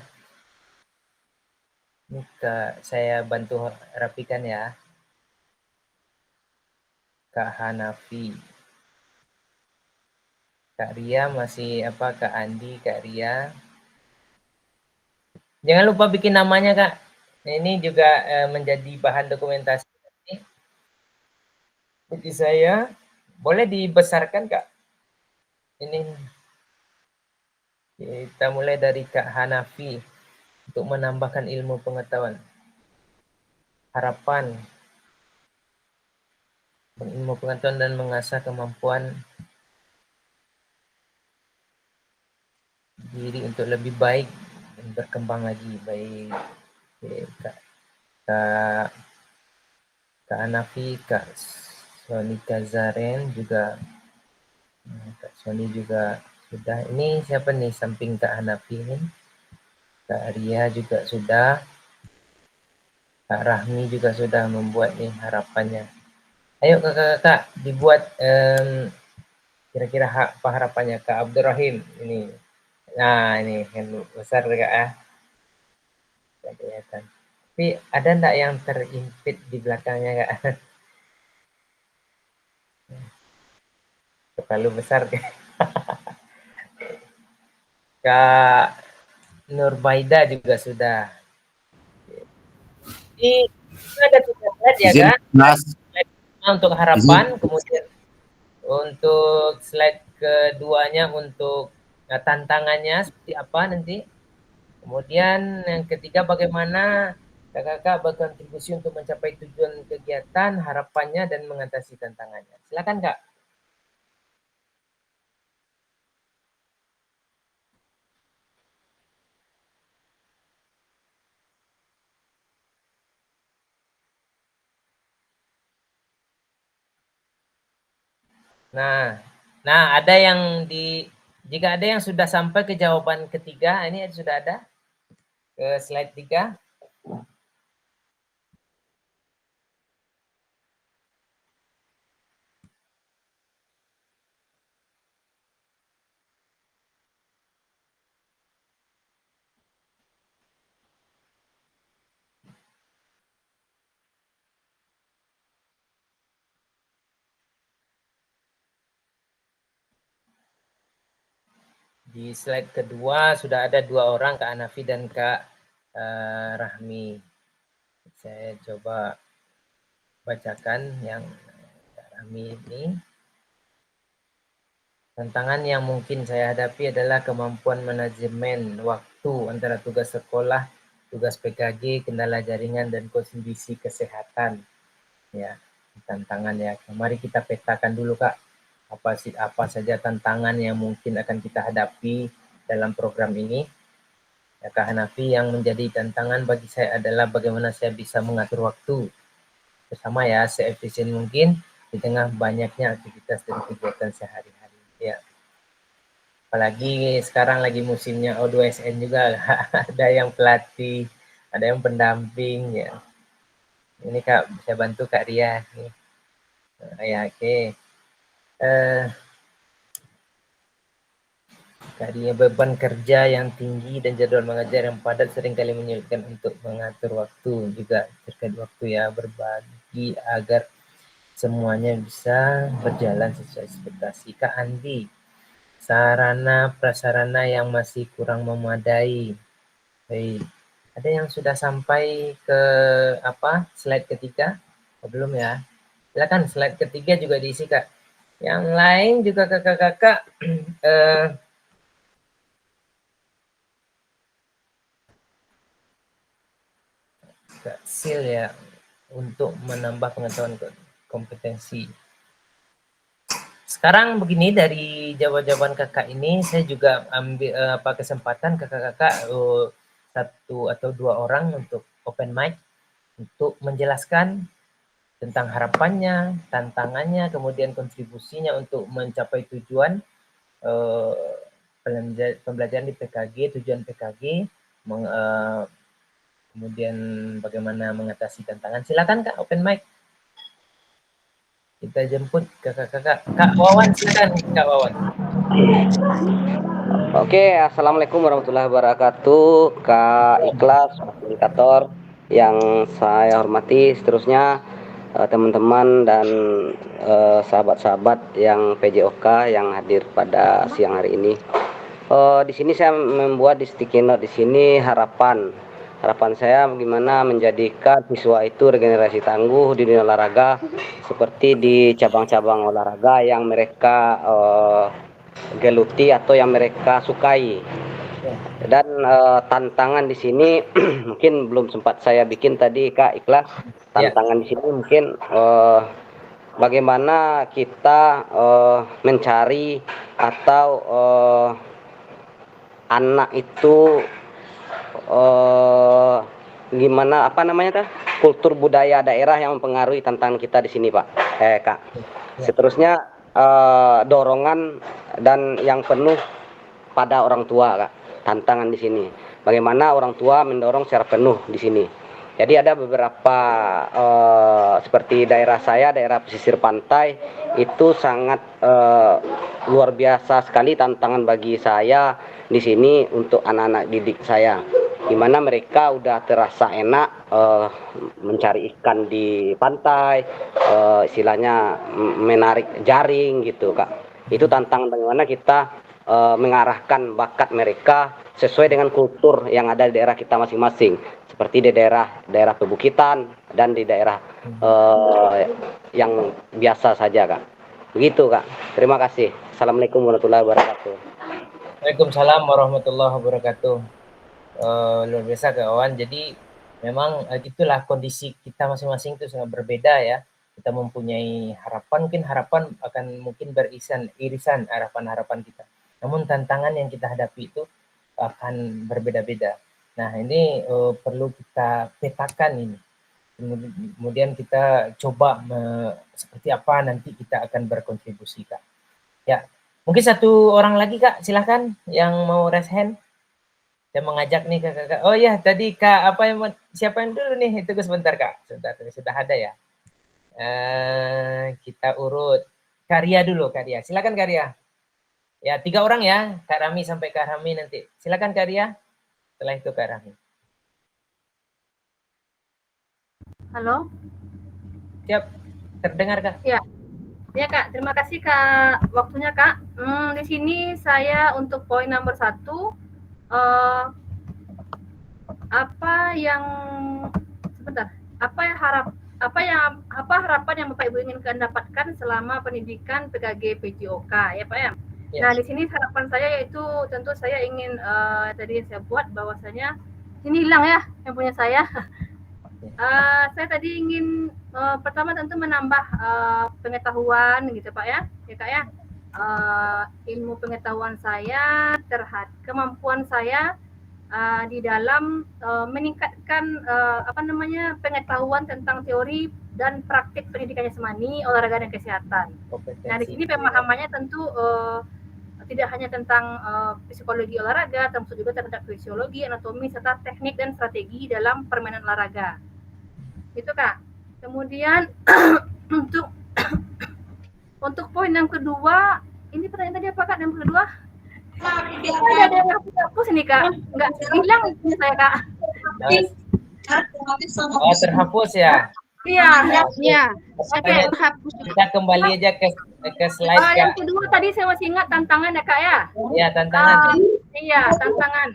Ini saya bantu rapikan ya. Kak Hanafi. Kak Ria masih apa? Kak Andi, Kak Ria. Jangan lupa bikin namanya, Kak. Nah, ini juga menjadi bahan dokumentasi. Bagi saya, boleh dibesarkan, Kak. Ini kita mulai dari Kak Hanafi untuk menambahkan ilmu pengetahuan. Harapan ilmu pengetahuan dan mengasah kemampuan diri untuk lebih baik dan berkembang lagi. Baik, Kak, Kak, Kak Hanafi, Kak Sonika Zaren juga, Kak Soni juga sudah. Ini siapa nih samping Kak Hanafi ini? Kak Arya juga sudah. Kak Rahmi juga sudah membuat nih harapannya. Ayo kakak-kakak dibuat kira-kira apa harapannya Kak Abdurrahim ini. Nah ini kan besar kak ya. Tidak kelihatan. Tapi ada enggak yang terimpit di belakangnya kak? Terlalu besar kak. Kak Nurbaida juga sudah. Ini ada 3 slide ya Izin kak. Mas, Slide untuk izin. harapan, kemudian untuk slide keduanya untuk tantangannya seperti apa nanti. Kemudian yang ketiga bagaimana kakak-kakak berkontribusi untuk mencapai tujuan kegiatan, harapannya dan mengatasi tantangannya. Silakan Kak. Nah, ada yang jika ada yang sudah sampai ke jawaban ketiga, ini sudah ada ke slide 3. Di slide kedua sudah ada 2 orang, Kak Hanafi dan Kak Rahmi. Saya coba bacakan yang Kak Rahmi ini. Tantangan yang mungkin saya hadapi adalah kemampuan manajemen waktu antara tugas sekolah, tugas PKG, kendala jaringan, dan kondisi kesehatan. Ya, tantangan ya. Mari kita petakan dulu Kak, apa saja tantangan yang mungkin akan kita hadapi dalam program ini. Ya, Kak Hanafi, yang menjadi tantangan bagi saya adalah bagaimana saya bisa mengatur waktu bersama ya seefisien mungkin di tengah banyaknya aktivitas dan kegiatan sehari-hari. Ya. Apalagi sekarang lagi musimnya O2SN juga, ada yang pelatih, ada yang pendamping ya. Ini Kak, saya bantu Kak Ria nih. Ya, oke. Kak Ria, beban kerja yang tinggi dan jadwal mengajar yang padat seringkali menyulitkan untuk mengatur waktu juga terkait waktu ya, berbagi agar semuanya bisa berjalan sesuai ekspektasi. Kak Andi, sarana prasarana yang masih kurang memadai. Baik. Ada yang sudah sampai ke slide ketiga? Belum ya? Silakan slide ketiga juga diisi Kak. Yang lain juga kakak-kakak skill ya untuk menambah pengetahuan kompetensi. Sekarang begini, dari jawaban-jawaban kakak ini saya juga ambil kesempatan kakak-kakak satu atau dua orang untuk open mic untuk menjelaskan tentang harapannya, tantangannya, kemudian kontribusinya untuk mencapai tujuan pembelajaran di PKG, tujuan PKG, kemudian bagaimana mengatasi tantangan. Silakan Kak, open mic. Kita jemput kakak-kakak. Kak Wawan, silakan Kak Wawan. Oke, assalamualaikum warahmatullahi wabarakatuh, Kak Ikhlas, fasilitator yang saya hormati, seterusnya teman-teman dan sahabat-sahabat yang PJOK yang hadir pada siang hari ini. Di sini saya membuat di sticky note di sini harapan saya bagaimana menjadikan siswa itu regenerasi tangguh di dunia olahraga seperti di cabang-cabang olahraga yang mereka geluti atau yang mereka sukai. Dan tantangan di sini mungkin belum sempat saya bikin tadi Kak Ikhlas. Tantangan di sini mungkin bagaimana kita mencari atau anak itu gimana kultur budaya daerah yang mempengaruhi tantangan kita di sini Pak Kak. Seterusnya dorongan dan yang penuh pada orang tua Kak. Tantangan di sini bagaimana orang tua mendorong secara penuh di sini. Jadi ada beberapa seperti daerah saya, daerah pesisir pantai itu sangat luar biasa sekali tantangan bagi saya di sini untuk anak-anak didik saya, di mana mereka udah terasa enak mencari ikan di pantai, istilahnya menarik jaring gitu Kak. Itu tantangan bagaimana kita mengarahkan bakat mereka sesuai dengan kultur yang ada di daerah kita masing-masing, seperti di daerah pebukitan dan di daerah yang biasa saja Kak. Begitu Kak. Terima kasih. Assalamualaikum warahmatullahi wabarakatuh. Waalaikumsalam warahmatullahi wabarakatuh. Luar biasa Kak Wawan. Jadi memang itulah kondisi kita masing-masing itu sangat berbeda ya. Kita mempunyai harapan, mungkin harapan akan mungkin irisan harapan-harapan kita. Namun tantangan yang kita hadapi itu akan berbeda-beda. Nah ini perlu kita petakan ini. Kemudian kita coba seperti apa nanti kita akan berkontribusi Kak. Ya, mungkin satu orang lagi Kak, silakan yang mau raise hand. Saya mengajak nih kakak. Oh ya, tadi Kak siapa yang dulu nih? Itu sebentar Kak. Sebentar, sudah ada ya. Kita urut Karya dulu, Karya. Silakan Karya. Ya, 3 orang ya, Kak Rami sampai Kak Rami nanti. Silakan Karya. Setelah itu Kak Rami. Halo. Siap, terdengar Kak? Ya. Ya Kak, terima kasih Kak waktunya Kak. Di sini saya untuk poin nomor 1, apa harapan yang Bapak Ibu inginkan dapatkan selama pendidikan PKG PJOK ya Pak ya. Yes. Nah di sini harapan saya yaitu tentu saya ingin tadi saya buat bahwasanya ini hilang ya yang punya saya. Saya tadi ingin pertama tentu menambah pengetahuan gitu Pak ya Kak ya. Ilmu pengetahuan saya terhadap kemampuan saya di dalam meningkatkan pengetahuan tentang teori dan praktik pendidikan jasmani, olahraga dan kesehatan. Nah di sini pemahamannya tentu tidak hanya tentang psikologi olahraga, termasuk juga terhadap fisiologi, anatomi serta teknik dan strategi dalam permainan olahraga. Itu Kak. Kemudian untuk poin yang kedua, ini pertanyaan tadi apa Kak? Yang kedua? Ada yang hapus ini Kak, nggak hilang punya saya Kak. Oh terhapus ya? Iya. Terhapus. Kita kembali aja ke slide Kak. Yang kedua tadi saya masih ingat tantangan ya Kak ya? Iya tantangan. Iya tantangan.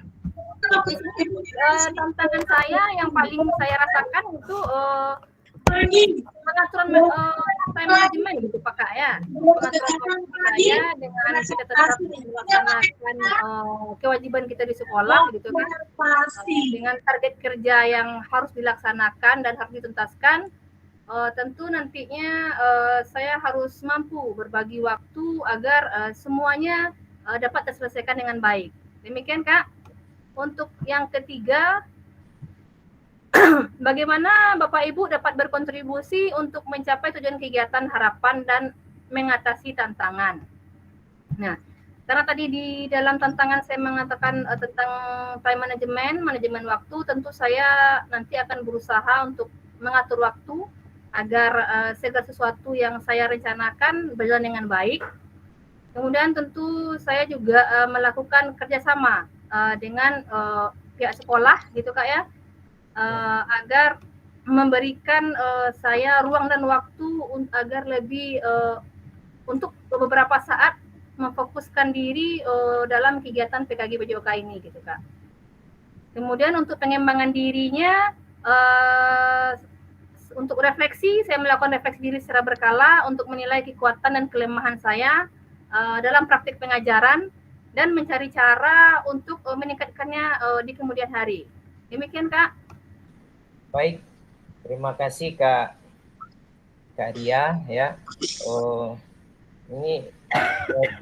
Tantangan saya yang paling saya rasakan itu pengaturan time management gitu Pak Kak ya. Pengaturan saya dengan kita tetap melaksanakan kewajiban kita di sekolah gitu kan. Dengan target kerja yang harus dilaksanakan dan harus dituntaskan. tentu nantinya saya harus mampu berbagi waktu agar semuanya dapat terselesaikan dengan baik. Demikian Kak. Untuk yang ketiga, bagaimana Bapak Ibu dapat berkontribusi untuk mencapai tujuan kegiatan harapan dan mengatasi tantangan. Nah, karena tadi di dalam tantangan saya mengatakan tentang time management, manajemen waktu, tentu saya nanti akan berusaha untuk mengatur waktu agar segala sesuatu yang saya rencanakan berjalan dengan baik. Kemudian tentu saya juga melakukan kerjasama dengan pihak sekolah gitu Kak ya, agar memberikan saya ruang dan waktu agar lebih untuk beberapa saat memfokuskan diri dalam kegiatan PKG PJOK ini gitu Kak. Kemudian untuk pengembangan dirinya, untuk refleksi, saya melakukan refleksi diri secara berkala untuk menilai kekuatan dan kelemahan saya dalam praktik pengajaran dan mencari cara untuk meningkatkannya di kemudian hari. Demikian Kak. Baik, terima kasih Kak Ria ya. Ini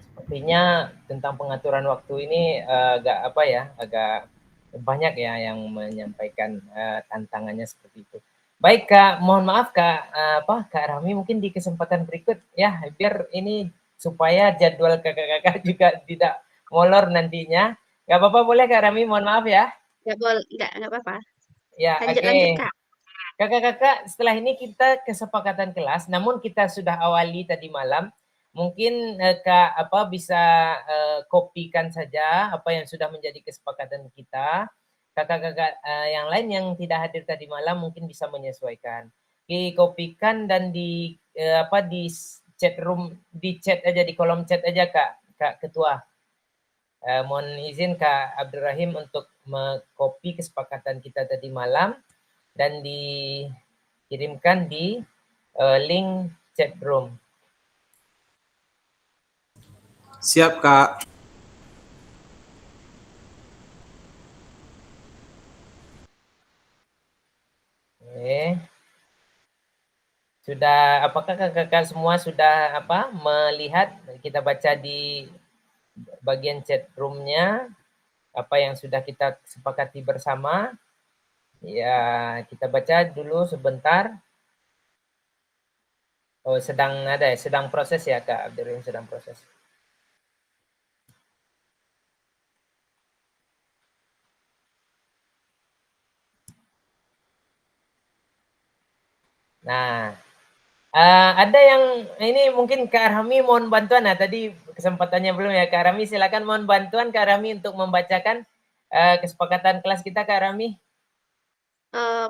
sepertinya tentang pengaturan waktu ini agak banyak ya yang menyampaikan tantangannya seperti itu. Baik Kak, mohon maaf Kak Rami mungkin di kesempatan berikut ya, biar ini supaya jadwal kakak-kakak juga tidak molor nantinya. Gak apa-apa boleh Kak Rami, mohon maaf ya. Nggak apa-apa. Ya, Lanjut Kak. Kakak-kakak, setelah ini kita kesepakatan kelas, namun kita sudah awali tadi malam. Mungkin Kak bisa kopikan saja apa yang sudah menjadi kesepakatan kita. Kakak-kakak yang lain yang tidak hadir tadi malam mungkin bisa menyesuaikan. Dikopikan dan di chat room, di chat aja, di kolom chat aja Kak Ketua. Mohon izin Kak Abdurrahim untuk mengcopy kesepakatan kita tadi malam dan dikirimkan di link chat room. Siap Kak. Oke. Sudah, apakah kakak-kakak semua sudah melihat, kita baca di bagian chat roomnya apa yang sudah kita sepakati bersama? Ya, kita baca dulu sebentar. Oh, sedang proses ya Kak Abdurrahim, sedang proses. Nah, ada yang ini mungkin Kak Rami mohon bantuan. Nah, tadi kesempatannya belum ya Kak Rami, silakan mohon bantuan Kak Rami untuk membacakan kesepakatan kelas kita Kak Rami.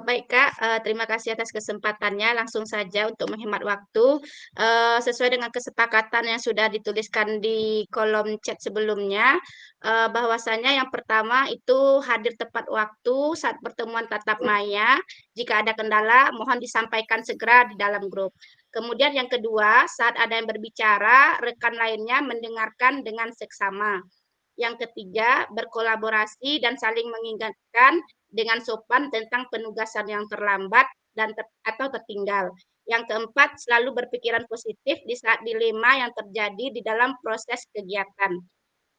Baik Kak, terima kasih atas kesempatannya. Langsung saja untuk menghemat waktu, sesuai dengan kesepakatan yang sudah dituliskan di kolom chat sebelumnya, bahwasanya yang pertama itu hadir tepat waktu saat pertemuan tatap maya. Jika ada kendala, mohon disampaikan segera di dalam grup. Kemudian yang kedua, saat ada yang berbicara, rekan lainnya mendengarkan dengan seksama. Yang ketiga, berkolaborasi dan saling mengingatkan dengan sopan tentang penugasan yang terlambat dan atau tertinggal. Yang keempat, selalu berpikiran positif di saat dilema yang terjadi di dalam proses kegiatan.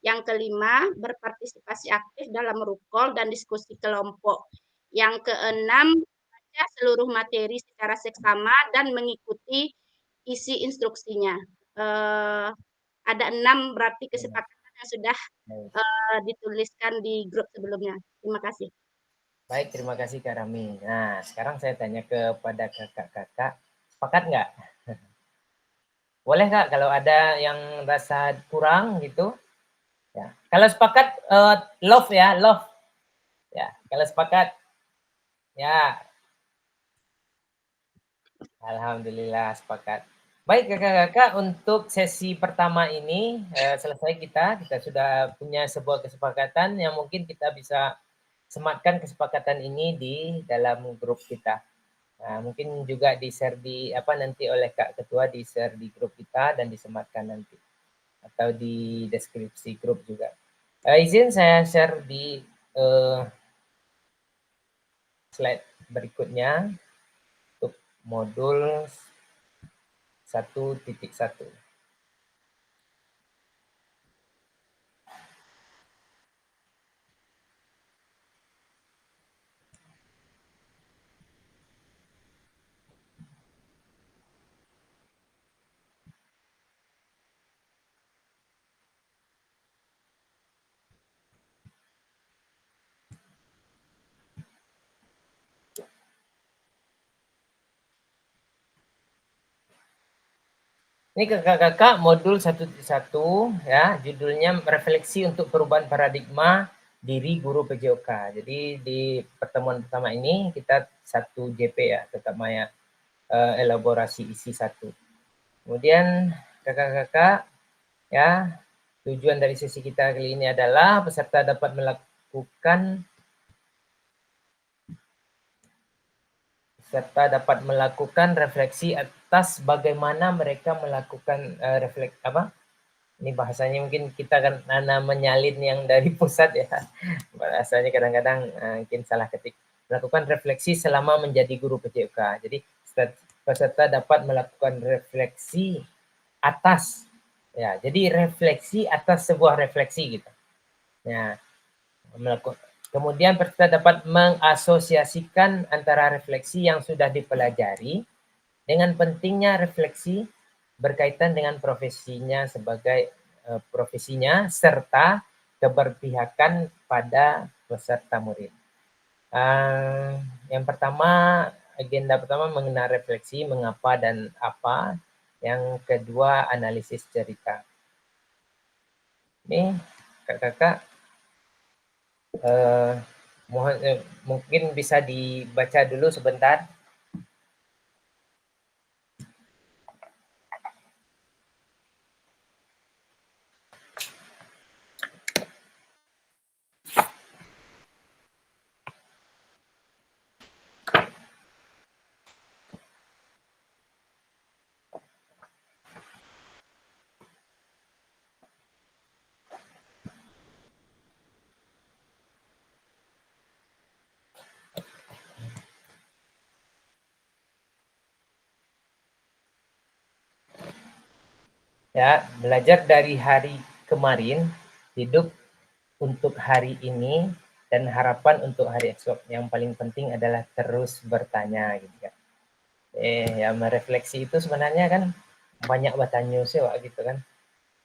Yang kelima, berpartisipasi aktif dalam rukol dan diskusi kelompok. Yang keenam, membaca seluruh materi secara seksama dan mengikuti isi instruksinya. Ada 6 berarti kesepakatan yang sudah dituliskan di grup sebelumnya. Terima kasih. Baik, terima kasih Kak Rami. Nah, sekarang saya tanya kepada kakak-kakak, sepakat nggak? Boleh Kak, kalau ada yang rasa kurang gitu. Ya, kalau sepakat love ya, love. Ya, kalau sepakat ya. Alhamdulillah sepakat. Baik kakak-kakak, untuk sesi pertama ini selesai kita sudah punya sebuah kesepakatan yang mungkin kita bisa sematkan kesepakatan ini di dalam grup kita. Nah, mungkin juga di-share nanti oleh Kak Ketua, di-share di grup kita dan disematkan nanti atau di deskripsi grup juga. Izin saya share di slide berikutnya untuk modul 1.1. Ini kakak-kakak modul 1.1 ya, judulnya refleksi untuk perubahan paradigma diri guru PJOK. Jadi di pertemuan pertama ini kita 1 JP ya, tetap maya elaborasi isi 1. Kemudian kakak-kakak ya, tujuan dari sesi kita kali ini adalah peserta dapat melakukan refleksi atas bagaimana mereka melakukan ini bahasanya mungkin kita kan menyalin yang dari pusat ya, bahasanya kadang-kadang mungkin salah ketik. Melakukan refleksi selama menjadi guru PJOK. Jadi peserta dapat melakukan refleksi atas ya, jadi refleksi atas sebuah refleksi gitu ya. Kemudian peserta dapat mengasosiasikan antara refleksi yang sudah dipelajari dengan pentingnya refleksi berkaitan dengan profesinya sebagai profesinya serta keberpihakan pada peserta murid. Yang pertama, agenda pertama mengenal refleksi, mengapa dan apa. Yang kedua, analisis cerita. Ini kakak-kakak mungkin bisa dibaca dulu sebentar. Ya, belajar dari hari kemarin, hidup untuk hari ini, dan harapan untuk hari esok. Yang paling penting adalah terus bertanya gitu kan. Ya merefleksi itu sebenarnya kan banyak bertanya sih gitu kan.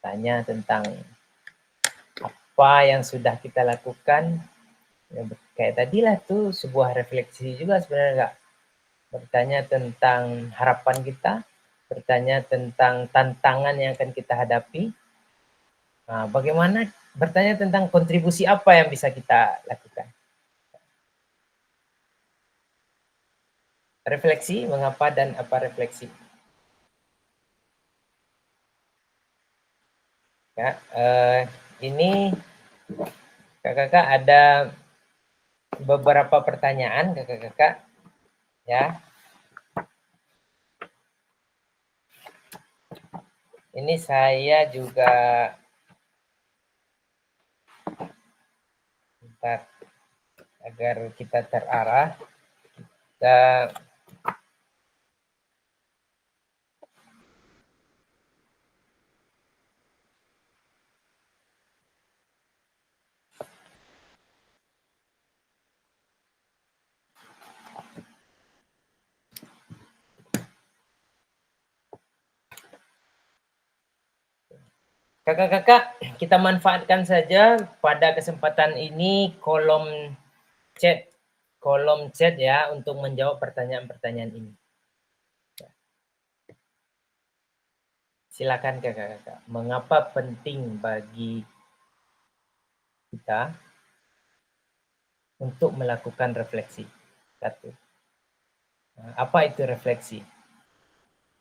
Tanya tentang apa yang sudah kita lakukan. Ya, kayak tadilah tuh sebuah refleksi juga sebenarnya Kak. Bertanya tentang harapan kita, bertanya tentang tantangan yang akan kita hadapi. Nah, bagaimana bertanya tentang kontribusi apa yang bisa kita lakukan. Refleksi, mengapa dan apa refleksi. Ya, ini kakak-kakak ada beberapa pertanyaan kakak-kakak ya. Ini saya juga bentar, agar kita terarah, kita kakak-kakak, kita manfaatkan saja pada kesempatan ini kolom chat ya untuk menjawab pertanyaan-pertanyaan ini. Silakan kakak-kakak, mengapa penting bagi kita untuk melakukan refleksi? Satu. Apa itu refleksi?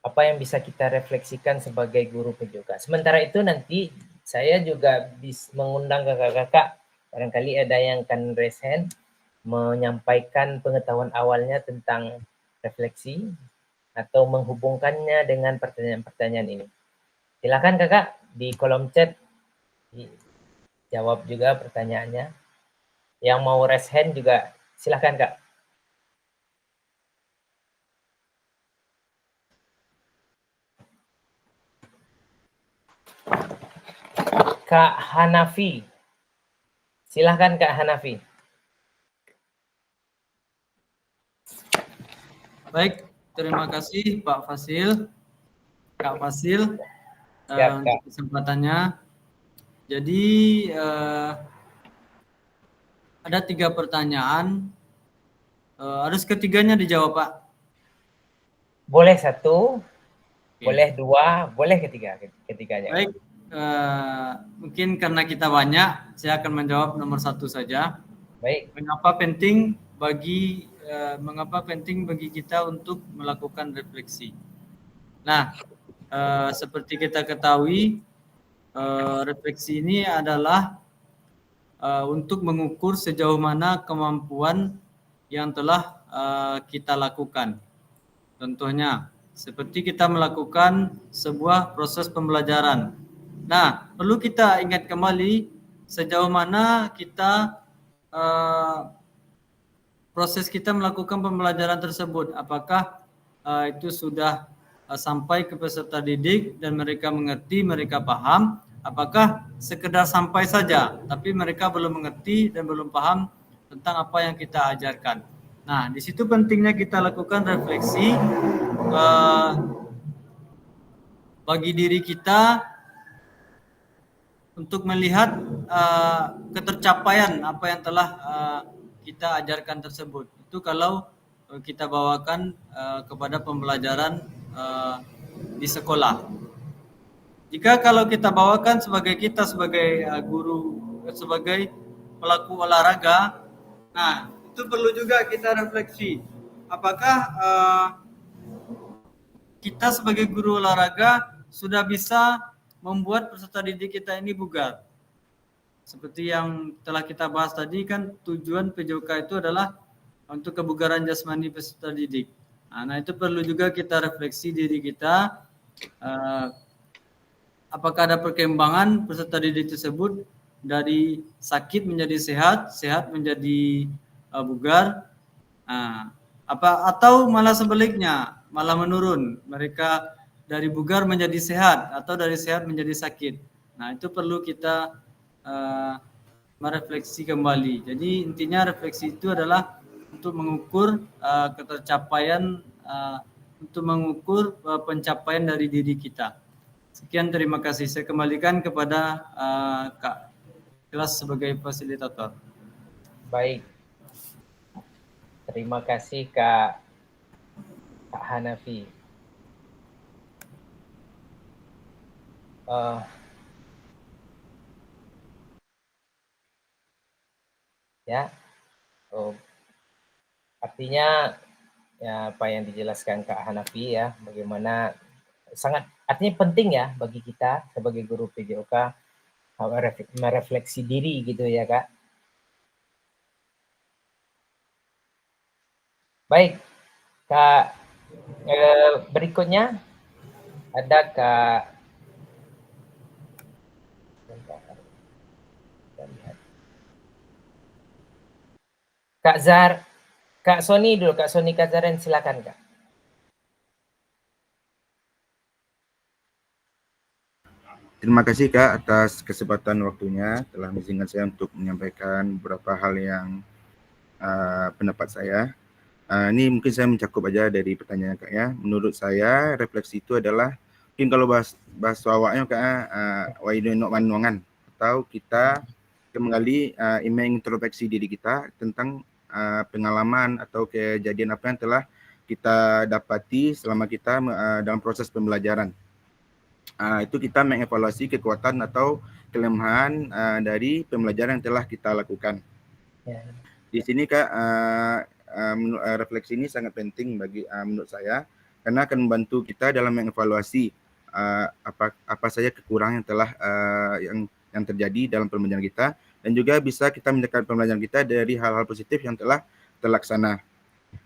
Apa yang bisa kita refleksikan sebagai guru PJOK? Sementara itu nanti saya juga mengundang kakak-kakak, barangkali ada yang akan raise hand, menyampaikan pengetahuan awalnya tentang refleksi atau menghubungkannya dengan pertanyaan-pertanyaan ini. Silakan kakak di kolom chat jawab juga pertanyaannya. Yang mau raise hand juga silakan kak. Kak Hanafi. Silahkan Kak Hanafi. Baik, terima kasih Pak Fasil, Kak Fasil, Siap, untuk Kak. kesempatannya. Jadi ada 3 pertanyaan, harus ketiganya dijawab Pak. Boleh 1, boleh 2, boleh ketiganya. Baik, mungkin karena kita banyak, saya akan menjawab nomor 1 saja. Baik. Mengapa penting bagi kita untuk melakukan refleksi? Nah, seperti kita ketahui, refleksi ini adalah untuk mengukur sejauh mana kemampuan yang telah kita lakukan. Contohnya, seperti kita melakukan sebuah proses pembelajaran. Nah, perlu kita ingat kembali sejauh mana kita proses kita melakukan pembelajaran tersebut. Apakah itu sudah sampai ke peserta didik dan mereka mengerti, mereka paham? Apakah sekedar sampai saja, tapi mereka belum mengerti dan belum paham tentang apa yang kita ajarkan? Nah, di situ pentingnya kita lakukan refleksi bagi diri kita untuk melihat ketercapaian apa yang telah kita ajarkan tersebut. Itu kalau kita bawakan kepada pembelajaran di sekolah. Jika kalau kita bawakan sebagai guru, sebagai pelaku olahraga, nah itu perlu juga kita refleksi. Apakah kita sebagai guru olahraga sudah bisa membuat peserta didik kita ini bugar? Seperti yang telah kita bahas tadi, kan tujuan PJOK itu adalah untuk kebugaran jasmani peserta didik. Nah, itu perlu juga kita refleksi diri kita. Apakah ada perkembangan peserta didik tersebut dari sakit menjadi sehat, sehat menjadi bugar, atau malah sebaliknya, malah menurun. Mereka dari bugar menjadi sehat atau dari sehat menjadi sakit. Nah, itu perlu kita merefleksi kembali. Jadi intinya refleksi itu adalah untuk mengukur ketercapaian, untuk mengukur pencapaian dari diri kita. Sekian, terima kasih. Saya kembalikan kepada Kak kelas sebagai fasilitator. Baik. Terima kasih Kak Hanafi. Artinya ya, apa yang dijelaskan Kak Hanafi ya, bagaimana sangat artinya penting ya bagi kita sebagai guru PJOK merefleksi diri gitu ya Kak. Baik, Kak, berikutnya ada Kak Kak Sony dulu, Kak Sony Kazaren, silakan Kak. Terima kasih Kak atas kesempatan waktunya, telah mengizinkan saya untuk menyampaikan beberapa hal yang pendapat saya. Ini mungkin saya mencakup aja dari pertanyaan Kak ya. Menurut saya refleksi itu adalah, mungkin kalau bahasa awaknya Kak, waidunok manuangan, atau kita kembali mengintrospeksi diri kita tentang pengalaman atau kejadian apa yang telah kita dapati selama kita dalam proses pembelajaran. Itu kita mengevaluasi kekuatan atau kelemahan dari pembelajaran yang telah kita lakukan. Di sini Kak, refleksi ini sangat penting bagi menurut saya, karena akan membantu kita dalam mengevaluasi apa saja kekurangan yang telah yang terjadi dalam pembelajaran kita, dan juga bisa kita mendekat pembelajaran kita dari hal-hal positif yang telah terlaksana.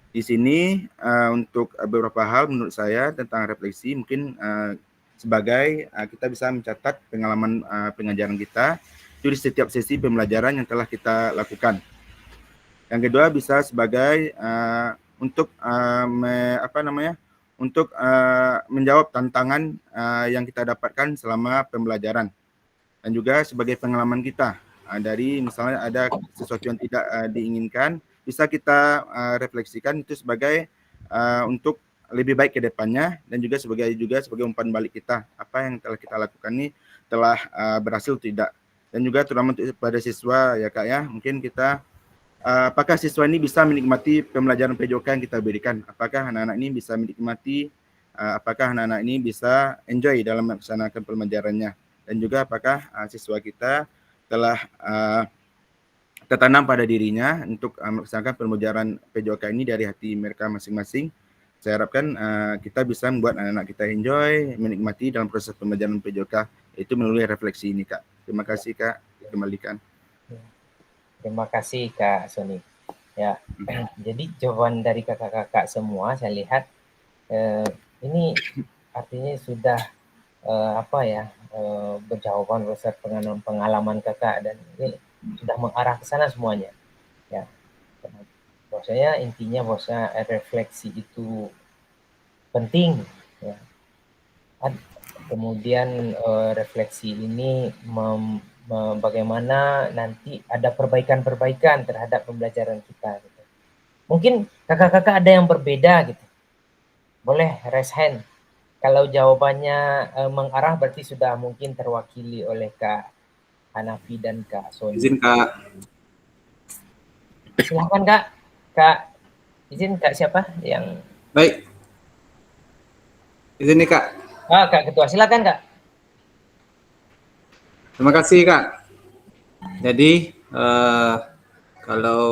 Di sini untuk beberapa hal menurut saya tentang refleksi, mungkin sebagai kita bisa mencatat pengalaman pengajaran kita itu di setiap sesi pembelajaran yang telah kita lakukan. Yang kedua bisa sebagai untuk menjawab tantangan yang kita dapatkan selama pembelajaran. dan juga sebagai pengalaman kita dari misalnya ada sesuatu yang tidak diinginkan, bisa kita refleksikan itu sebagai untuk lebih baik ke depannya, dan juga sebagai umpan balik kita, apa yang telah kita lakukan ini telah berhasil tidak. Dan juga terutama untuk pada siswa ya Kak ya, mungkin kita apakah siswa ini bisa menikmati pembelajaran PJOK yang kita berikan, apakah anak-anak ini bisa menikmati, apakah anak-anak ini bisa enjoy dalam melaksanakan pembelajarannya, dan juga apakah siswa kita telah tertanam pada dirinya untuk melaksanakan pembelajaran PJOK ini dari hati mereka masing-masing. Saya harapkan kita bisa membuat anak-anak kita enjoy, menikmati dalam proses pembelajaran PJOK, itu melalui refleksi ini Kak. Terima kasih Kak, dikembalikan. Terima kasih Kak Sony. Ya, jadi jawaban dari kakak-kakak semua saya lihat ini artinya sudah berjawaban berdasarkan pengalaman kakak, dan ini sudah mengarah ke sana semuanya. Ya, bahwasanya intinya bahwasanya refleksi itu penting. Ya. Kemudian refleksi ini bagaimana nanti ada perbaikan-perbaikan terhadap pembelajaran kita. Gitu. Mungkin kakak-kakak ada yang berbeda gitu. Boleh raise hand. Kalau jawabannya mengarah berarti sudah mungkin terwakili oleh Kak Hanafi dan Kak Sony. Izin Kak. Silakan Kak. Kak, izin Kak siapa yang? Baik. Izin nih Kak. Kak Ketua, silakan Kak. Terima kasih Kak. Jadi kalau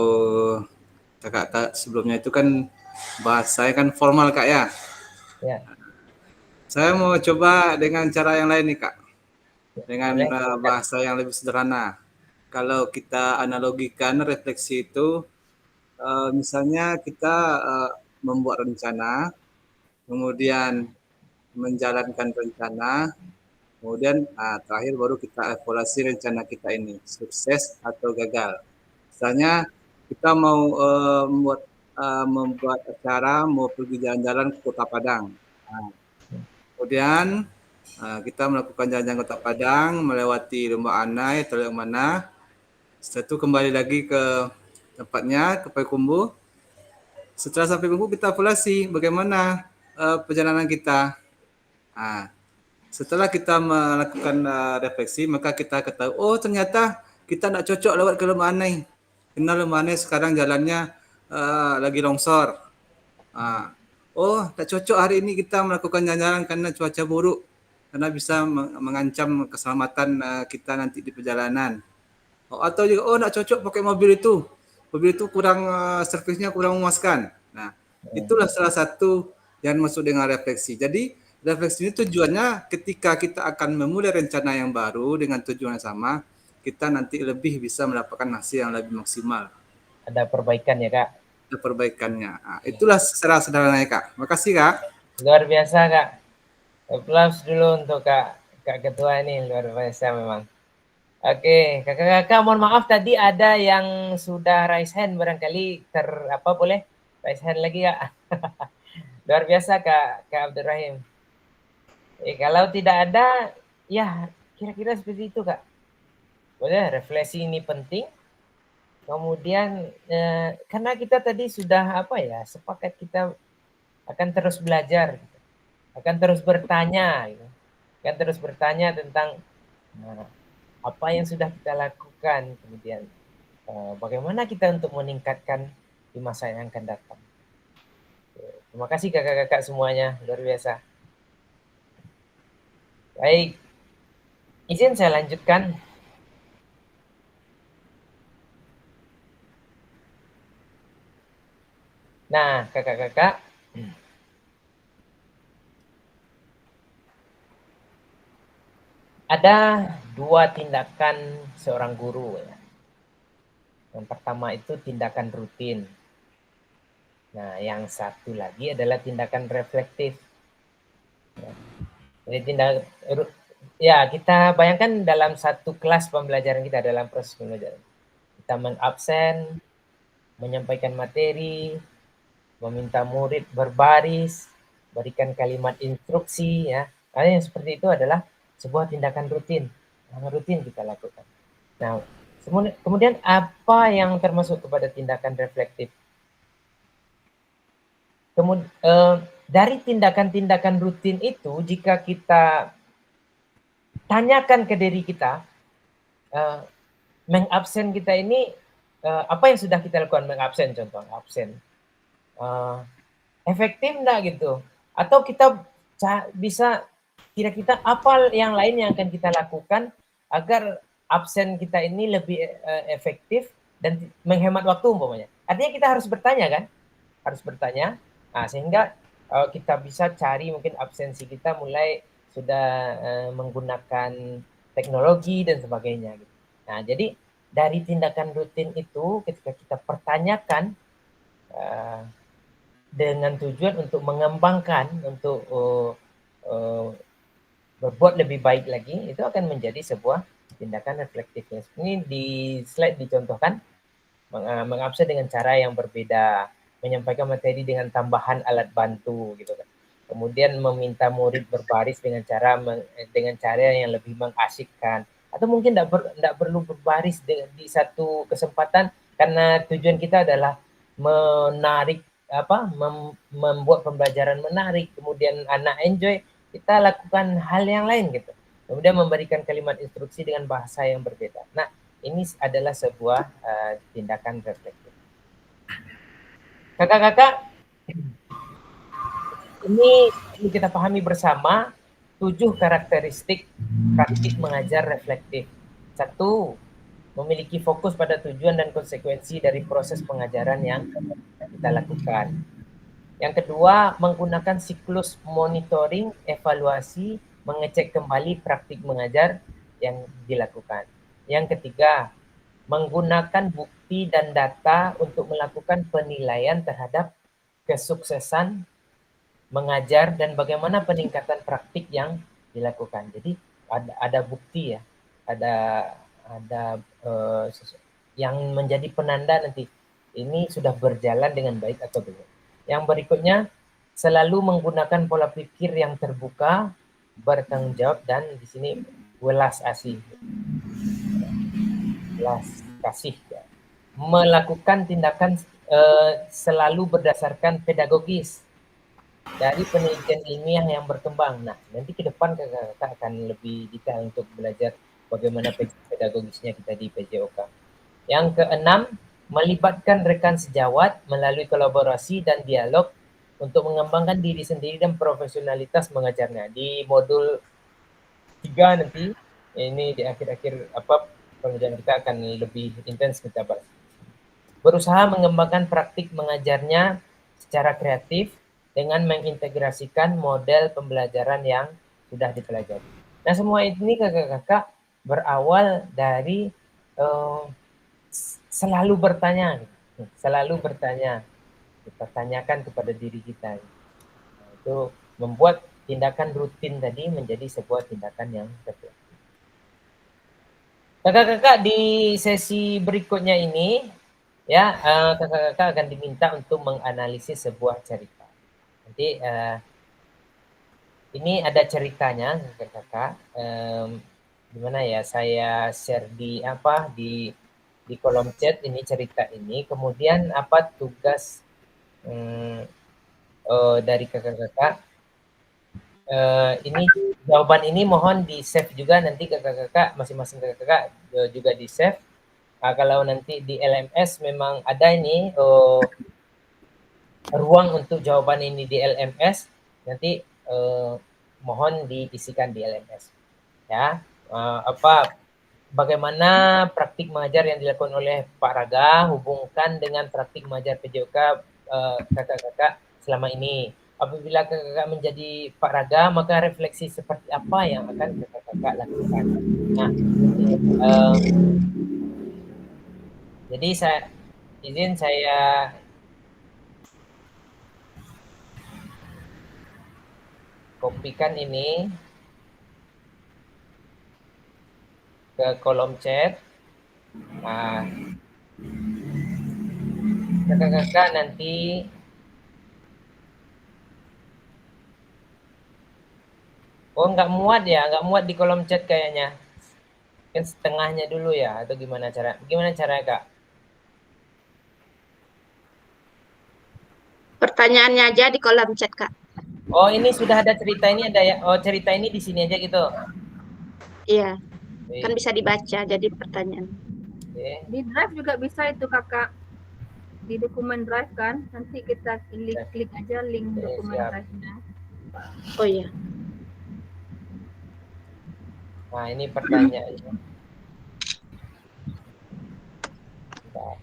kakak sebelumnya itu kan bahasa kan formal Kak ya. Ya. Saya mau coba dengan cara yang lain nih Kak. Dengan bahasa yang lebih sederhana. Kalau kita analogikan refleksi itu, misalnya kita membuat rencana, kemudian menjalankan rencana, kemudian terakhir baru kita evaluasi rencana kita ini, sukses atau gagal. Misalnya kita mau membuat acara, mau pergi jalan-jalan ke Kota Padang. Kemudian kita melakukan jalan-jalan Kota Padang, melewati Lembah Anai atau yang mana. Setelah itu kembali lagi ke tempatnya, ke Payakumbuh. Setelah sampai Payakumbuh kita evaluasi bagaimana perjalanan kita. Setelah kita melakukan refleksi, maka kita ketahui, oh ternyata kita nak cocok lewat ke Lembah Anai. Karena Lembah Anai sekarang jalannya lagi longsor. Oh, tak cocok hari ini kita melakukan jalan-jalan karena cuaca buruk, karena bisa mengancam keselamatan kita nanti di perjalanan. Atau juga, nak cocok pakai mobil itu kurang servisnya kurang memuaskan. Nah, itulah salah satu yang masuk dengan refleksi. Jadi refleksi ini tujuannya ketika kita akan memulai rencana yang baru dengan tujuan yang sama, kita nanti lebih bisa mendapatkan hasil yang lebih maksimal. Ada perbaikan ya Kak? Ada perbaikannya. Itulah secara sederhananya Kak. Makasih Kak. Luar biasa Kak. Applause dulu untuk Kak Ketua ini, luar biasa memang. Oke, kakak-kakak mohon maaf tadi ada yang sudah raise hand, barangkali boleh raise hand lagi Kak. Luar biasa Kak Abdurrahim. Kalau tidak ada, ya kira-kira seperti itu Kak. Boleh, refleksi ini penting. Kemudian karena kita tadi sudah sepakat kita akan terus belajar, akan terus bertanya, akan terus bertanya tentang apa yang sudah kita lakukan, kemudian bagaimana kita untuk meningkatkan di masa yang akan datang. Terima kasih kakak-kakak semuanya, luar biasa. Baik, izin saya lanjutkan. Nah, kakak-kakak, ada dua tindakan seorang guru. Ya. Yang pertama itu tindakan rutin. Nah, yang satu lagi adalah tindakan reflektif. Jadi kita bayangkan dalam satu kelas pembelajaran kita, dalam proses pembelajaran. Kita mengabsen, menyampaikan materi, meminta murid berbaris, berikan kalimat instruksi, ya. Karena yang seperti itu adalah sebuah tindakan rutin. rutin kita lakukan. Nah, kemudian apa yang termasuk kepada tindakan reflektif? Kemudian dari tindakan-tindakan rutin itu, jika kita tanyakan ke diri kita, mengabsen kita ini apa yang sudah kita lakukan? Mengabsen, contoh absen, efektif enggak gitu? Atau kita bisa kira-kira apa yang lain yang akan kita lakukan agar absen kita ini lebih efektif dan menghemat waktu umpamanya. Artinya kita harus bertanya kan? Harus bertanya. Nah, sehingga kita bisa cari mungkin absensi kita mulai sudah menggunakan teknologi dan sebagainya. Gitu. Nah, jadi dari tindakan rutin itu ketika kita pertanyakan dengan tujuan untuk mengembangkan, untuk berbuat lebih baik lagi, itu akan menjadi sebuah tindakan reflektif. Ini di slide dicontohkan mengabsen dengan cara yang berbeda, menyampaikan materi dengan tambahan alat bantu gitu kan. Kemudian meminta murid berbaris dengan cara yang lebih mengasyikkan, atau mungkin tidak perlu berbaris di satu kesempatan karena tujuan kita adalah menarik membuat pembelajaran menarik, kemudian anak enjoy, kita lakukan hal yang lain gitu. Kemudian memberikan kalimat instruksi dengan bahasa yang berbeda. Nah, ini adalah sebuah tindakan reflektif. Kakak-kakak, ini kita pahami bersama 7 karakteristik praktik mengajar reflektif. 1, memiliki fokus pada tujuan dan konsekuensi dari proses pengajaran yang kita lakukan. Yang kedua, menggunakan siklus monitoring, evaluasi, mengecek kembali praktik mengajar yang dilakukan. Yang ketiga, menggunakan bukti dan data untuk melakukan penilaian terhadap kesuksesan mengajar dan bagaimana peningkatan praktik yang dilakukan. Jadi ada bukti ya, ada yang menjadi penanda nanti ini sudah berjalan dengan baik atau belum. Yang berikutnya, selalu menggunakan pola pikir yang terbuka, bertanggung jawab, dan di sini welas asih. Welas kasih. Ya. Melakukan tindakan selalu berdasarkan pedagogis dari penelitian ilmiah yang berkembang. Nah, nanti ke depan kakak akan lebih detail untuk belajar bagaimana pedagogisnya kita di PJOK. Yang keenam, melibatkan rekan sejawat melalui kolaborasi dan dialog untuk mengembangkan diri sendiri dan profesionalitas mengajarnya. Di modul 3 nanti, ini di akhir-akhir pengajaran kita akan lebih intens kita bahas. Berusaha mengembangkan praktik mengajarnya secara kreatif dengan mengintegrasikan model pembelajaran yang sudah dipelajari. Nah, semua ini kakak-kakak berawal dari selalu bertanya, kita tanyakan kepada diri kita. Nah, itu membuat tindakan rutin tadi menjadi sebuah tindakan yang reflektif. Kakak-kakak di sesi berikutnya ini, ya kakak-kakak akan diminta untuk menganalisis sebuah cerita. Nanti ini ada ceritanya kakak-kakak. Gimana ya? Saya share di kolom chat ini cerita ini. Kemudian apa tugas dari kakak-kakak? Ini jawaban ini mohon di save juga nanti kakak-kakak, masing-masing kakak-kakak juga di save. Kalau nanti di LMS memang ada ini ruang untuk jawaban ini di LMS, nanti mohon diisikan di LMS. Ya, bagaimana praktik mengajar yang dilakukan oleh Pak Raga, hubungkan dengan praktik mengajar PJOK kakak-kakak selama ini. Apabila kakak menjadi Pak Raga, maka refleksi seperti apa yang akan kakak lakukan. Nah, jadi saya kopikan ini ke kolom chat. Nah, kakak-kakak nanti nggak muat di kolom chat kayaknya. Kan setengahnya dulu ya, atau gimana caranya Kak? Pertanyaannya aja di kolom chat, Kak. Oh, ini sudah ada cerita ini ada ya. Oh, cerita ini di sini aja gitu. Iya, kan Oke. bisa dibaca jadi pertanyaan. Di drive juga bisa itu kakak, di dokumen drive kan, nanti kita klik aja link dokumen drive-nya. Oh iya. Nah, ini pertanyaannya.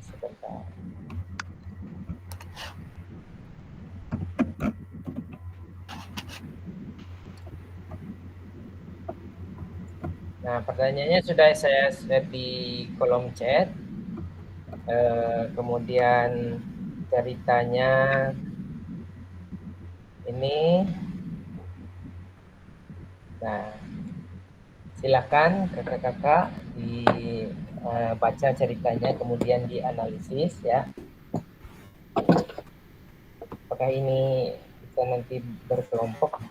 Sebentar. Nah, pertanyaannya sudah saya share di kolom chat. Kemudian ceritanya ini. Nah, silakan kakak-kakak dibaca ceritanya, kemudian dianalisis ya. Apakah ini bisa nanti berkelompok?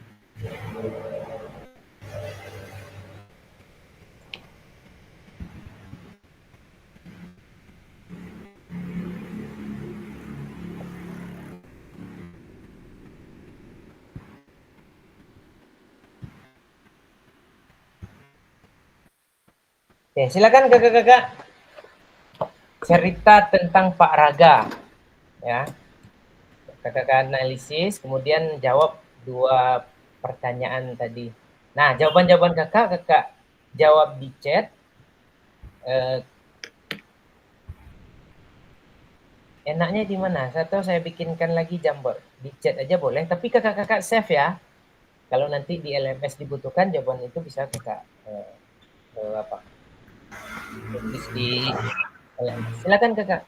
Oke, silakan kakak-kakak. Cerita tentang Pak Raga, ya. Kakak analisis, kemudian jawab 2 pertanyaan tadi. Nah, jawaban-jawaban kakak jawab di chat. Enaknya di mana? Atau saya bikinkan lagi Jamboard. Di chat aja boleh, tapi kakak-kakak save ya. Kalau nanti di LMS dibutuhkan jawaban itu bisa kakak tulis di LMS. Silakan kakak.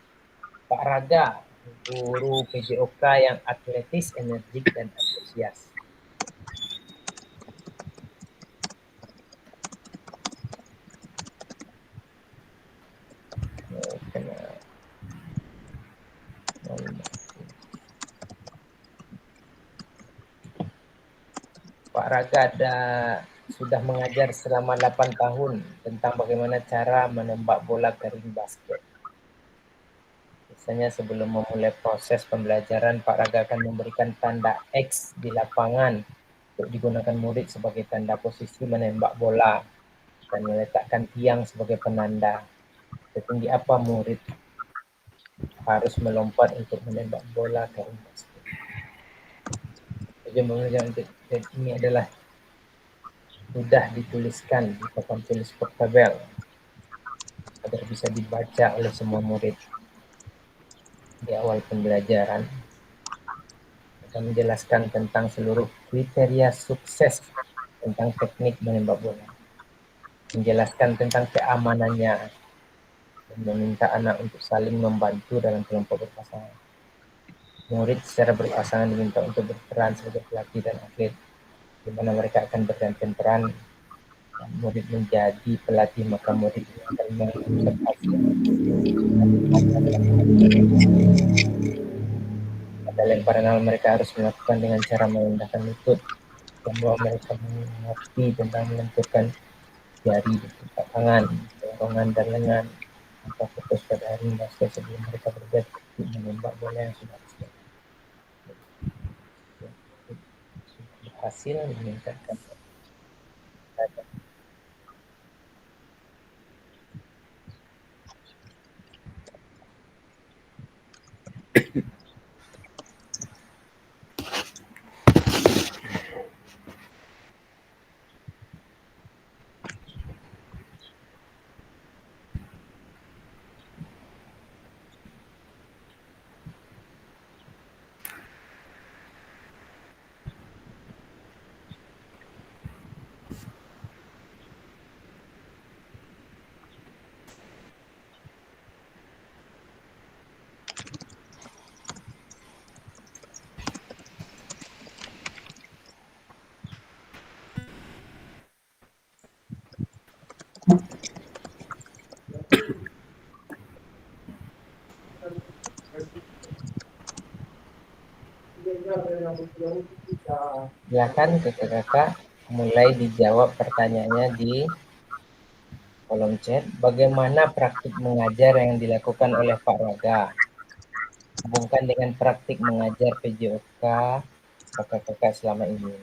Pak Raga, guru PJOK yang atletis, energik, dan antusias. Pak Raga sudah mengajar selama 8 tahun tentang bagaimana cara menembak bola ke ring basket. Biasanya sebelum memulai proses pembelajaran, Pak Raga akan memberikan tanda X di lapangan untuk digunakan murid sebagai tanda posisi menembak bola dan meletakkan tiang sebagai penanda. Setinggi apa murid harus melompat untuk menembak bola ke ring basket. Ini adalah sudah dituliskan di papan tulis portabel agar bisa dibaca oleh semua murid di awal pembelajaran. Akan menjelaskan tentang seluruh kriteria sukses tentang teknik menembak bola, menjelaskan tentang keamanannya, dan meminta anak untuk saling membantu dalam kelompok berpasangan. Murid secara berpasangan diminta untuk berperan sebagai pelatih dan atlet, di mana mereka akan bergantian peran. Murid menjadi pelatih, maka murid akan mengobservasi pada lemparan hal mereka harus melakukan dengan cara merendahkan lutut, dan bahwa mereka mengerti tentang melenturkan jari di telapak tangan, dorongan dan lengan, atau fokus pada ring basket sebelum mereka berganti menembak bola yang sudah siap. Berhasil meningkatkan silakan kakak-kakak mulai dijawab pertanyaannya di kolom chat, bagaimana praktik mengajar yang dilakukan oleh Pak Raga? Hubungkan dengan praktik mengajar PJOK kakak-kakak selama ini.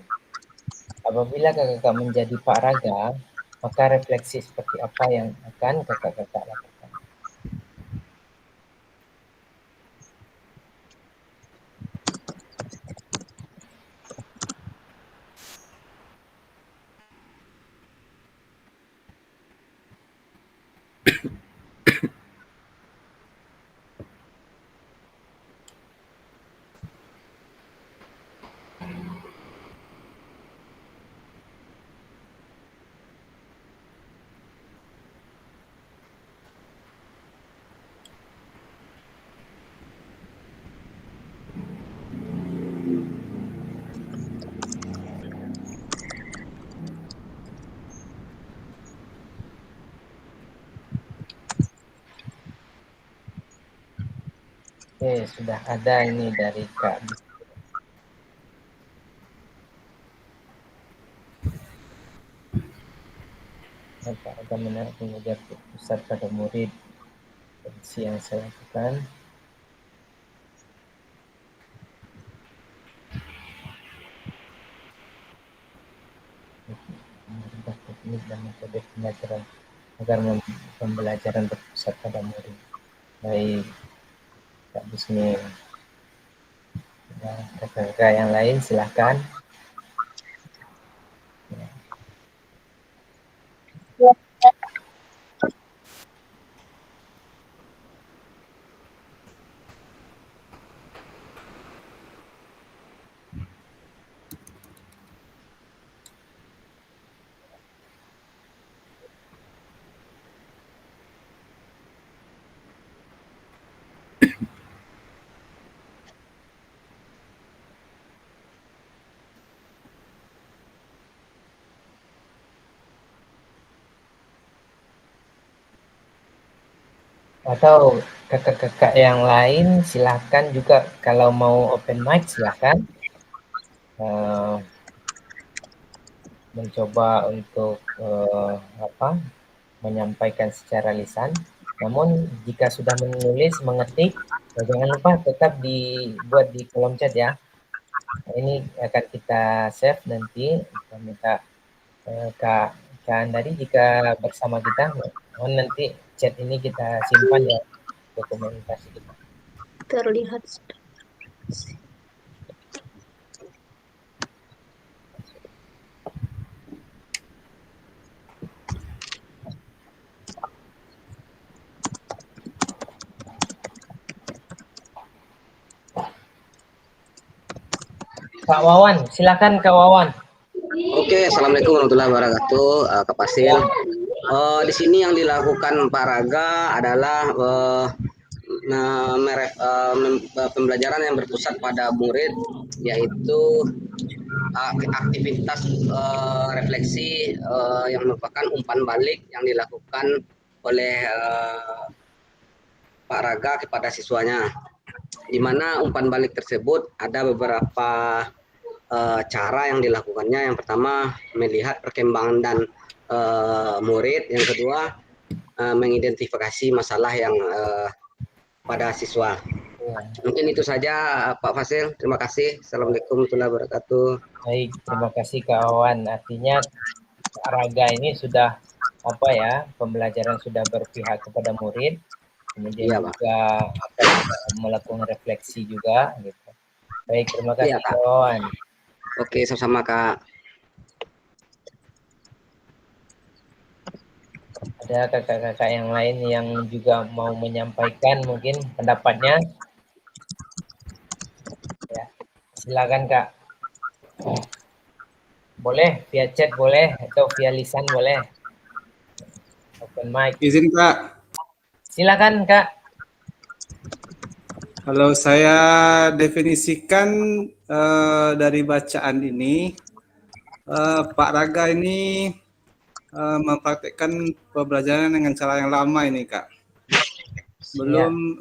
Apabila kakak-kakak menjadi Pak Raga, maka refleksi seperti apa yang akan kakak-kakak lakukan? Oke, sudah ada ini dari Kak. Pak Raga menarik mengajar pusat pada murid. Fungsi yang saya lakukan. Merubah teknik dan metode pembelajaran agar pembelajaran berpusat pada murid. Baik, Kak Bismi. Kakak-kakak yang lain silahkan. Atau kakak-kakak yang lain silahkan juga kalau mau open mic silahkan mencoba untuk menyampaikan secara lisan. Namun jika sudah menulis, mengetik, jangan lupa tetap dibuat di kolom chat ya. Ini akan kita save nanti. Kita minta Kak Andari jika bersama kita, nanti chat ini kita simpan ya dokumentasi kita. Terlihat. Kak Wawan, silakan Kak Wawan. Oke, assalamualaikum warahmatullahi wabarakatuh, Kak Pasil. Di sini yang dilakukan Pak Raga adalah pembelajaran yang berpusat pada murid, yaitu aktivitas refleksi yang merupakan umpan balik yang dilakukan oleh Pak Raga kepada siswanya, di mana umpan balik tersebut ada beberapa cara yang dilakukannya. Yang pertama, melihat perkembangan dan murid. Yang kedua, mengidentifikasi masalah yang pada siswa. Mungkin itu saja Pak Fasil. Terima kasih. Assalamualaikum warahmatullahi wabarakatuh. Baik, terima kasih Kak Wawan. Artinya Pak Raga ini sudah pembelajaran sudah berpihak kepada murid, kemudian juga akan melakukan refleksi juga gitu. Baik, terima kasih Kak Wawan. Oke, sama-sama Kak. Ada kakak-kakak yang lain yang juga mau menyampaikan mungkin pendapatnya? Ya, silakan Kak. Boleh via chat boleh atau via lisan boleh. Open mic. Izin Kak. Silakan Kak. Kalau saya definisikan dari bacaan ini, Pak Raga ini mempraktekkan pembelajaran dengan cara yang lama ini Kak. Belum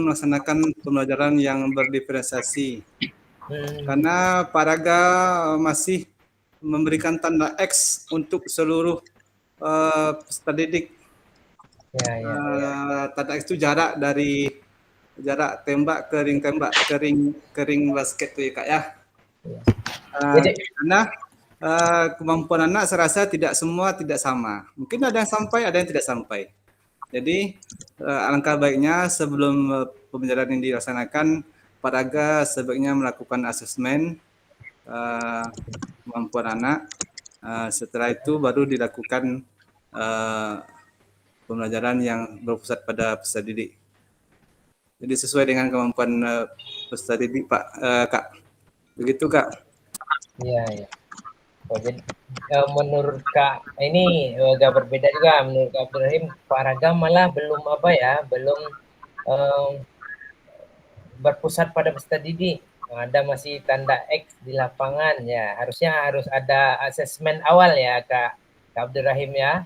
melaksanakan pembelajaran yang berdiferensiasi. Karena Pak Raga masih memberikan tanda X untuk seluruh peserta didik. Tanda X itu jarak dari jarak tembak ke ring tembak, ke ring basket tuh ya Kak ya. Karena kemampuan anak saya rasa tidak semua tidak sama. Mungkin ada yang sampai, ada yang tidak sampai. Jadi alangkah baiknya sebelum pembelajaran ini dilaksanakan, Paraga sebaiknya melakukan asesmen kemampuan anak. Setelah itu baru dilakukan pembelajaran yang berpusat pada peserta didik. Jadi sesuai dengan kemampuan peserta didik Pak, Kak. Begitu Kak. Iya, iya. Oh, jadi menurut Kak ini agak berbeda juga. Menurut Kak Abdurrahim, Paraga malah belum belum berpusat pada peserta didik. Ada masih tanda X di lapangan ya. Harusnya harus ada asesmen awal ya Kak Abdurrahim ya,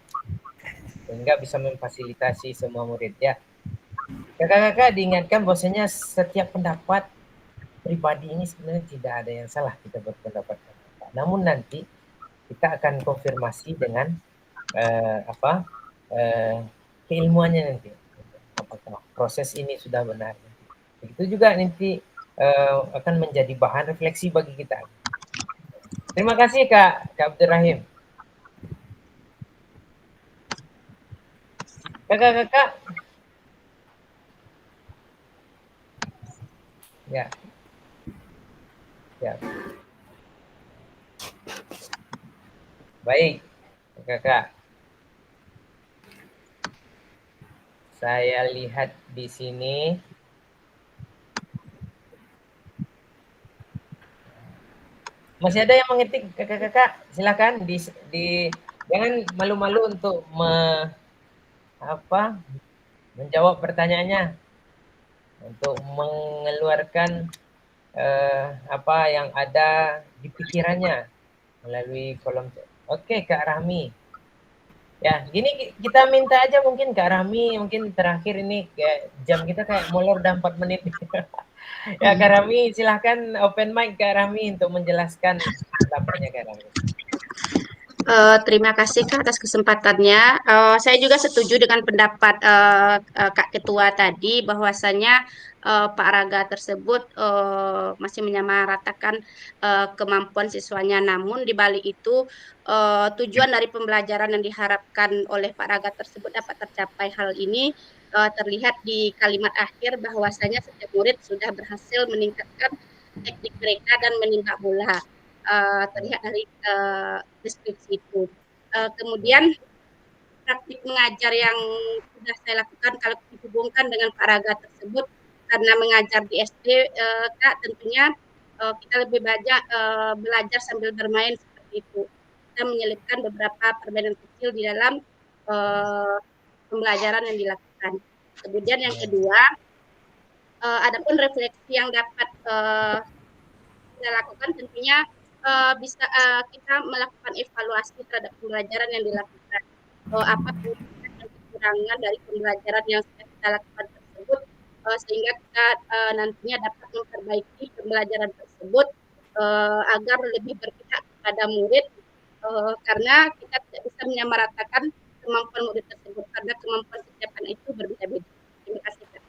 sehingga bisa memfasilitasi semua murid ya. Kakak-kakak diingatkan bahwasanya setiap pendapat pribadi ini sebenarnya tidak ada yang salah kita berpendapat. Namun nanti kita akan konfirmasi dengan keilmuannya nanti. Apakah proses ini sudah benar. Begitu juga nanti akan menjadi bahan refleksi bagi kita. Terima kasih Kak Abdurrahim. Kakak-kakak. Ya. Ya. Baik, kakak. Saya lihat di sini. Masih ada yang mengetik kakak-kakak? Silakan jangan malu-malu untuk menjawab pertanyaannya, untuk mengeluarkan apa yang ada di pikirannya melalui kolom chat. Oke, Kak Rahmi. Ya, gini kita minta aja mungkin Kak Rahmi, mungkin terakhir ini jam kita kayak molor udah 4 menit. Ya Kak Rahmi, silahkan open mic Kak Rahmi untuk menjelaskan pendapatnya Kak Rahmi. Terima kasih Kak atas kesempatannya. Saya juga setuju dengan pendapat Kak Ketua tadi, bahwasanya Pak Raga tersebut masih menyamaratakan kemampuan siswanya. Namun di balik itu tujuan dari pembelajaran yang diharapkan oleh Pak Raga tersebut dapat tercapai. Hal ini terlihat di kalimat akhir bahwasanya setiap murid sudah berhasil meningkatkan teknik mereka dan menembak bola. Terlihat dari deskripsi itu. Kemudian praktik mengajar yang sudah saya lakukan kalau dihubungkan dengan Pak Raga tersebut, karena mengajar di SD, Kak, tentunya kita lebih banyak belajar sambil bermain seperti itu. Kita menyelipkan beberapa permainan kecil di dalam pembelajaran yang dilakukan. Kemudian yang kedua, adapun refleksi yang dapat kita lakukan tentunya bisa kita melakukan evaluasi terhadap pembelajaran yang dilakukan. Apa kelebihan dan kekurangan dari pembelajaran yang sudah kita lakukan tersebut, sehingga kita nantinya dapat memperbaiki pembelajaran tersebut agar lebih berpihak kepada murid, karena kita tidak bisa menyamaratakan kemampuan murid tersebut, karena kemampuan setiap anak itu berbeda-beda. Terima kasih Kak.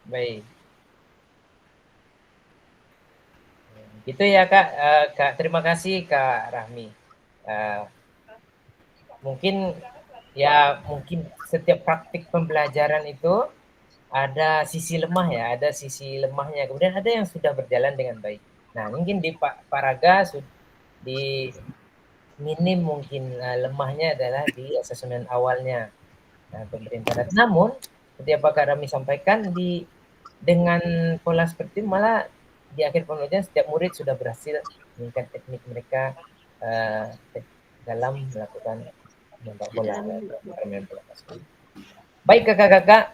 Baik. Gitu ya Kak, terima kasih Kak Rahmi. Mungkin setiap praktik pembelajaran itu ada sisi lemah ya, ada sisi lemahnya. Kemudian ada yang sudah berjalan dengan baik. Nah, mungkin di Pak Raga di minim mungkin lemahnya adalah di asesmen awalnya pemerintah. Namun, seperti Pak Rahmi sampaikan, dengan pola seperti malah di akhir pembelajaran setiap murid sudah berhasil meningkatkan teknik mereka dalam melakukan menembak bola. Baik kakak-kakak,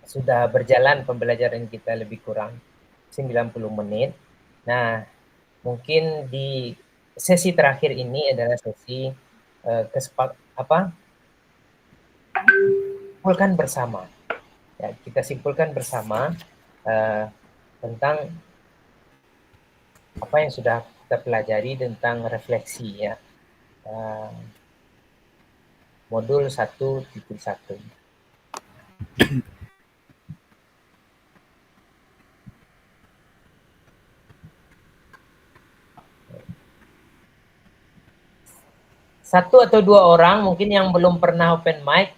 sudah berjalan pembelajaran kita lebih kurang 90 menit. Nah, mungkin di sesi terakhir ini adalah sesi simpulkan bersama. Ya, kita simpulkan bersama tentang apa yang sudah kita pelajari tentang refleksi ya. Modul 1.1. Satu atau dua orang mungkin yang belum pernah open mic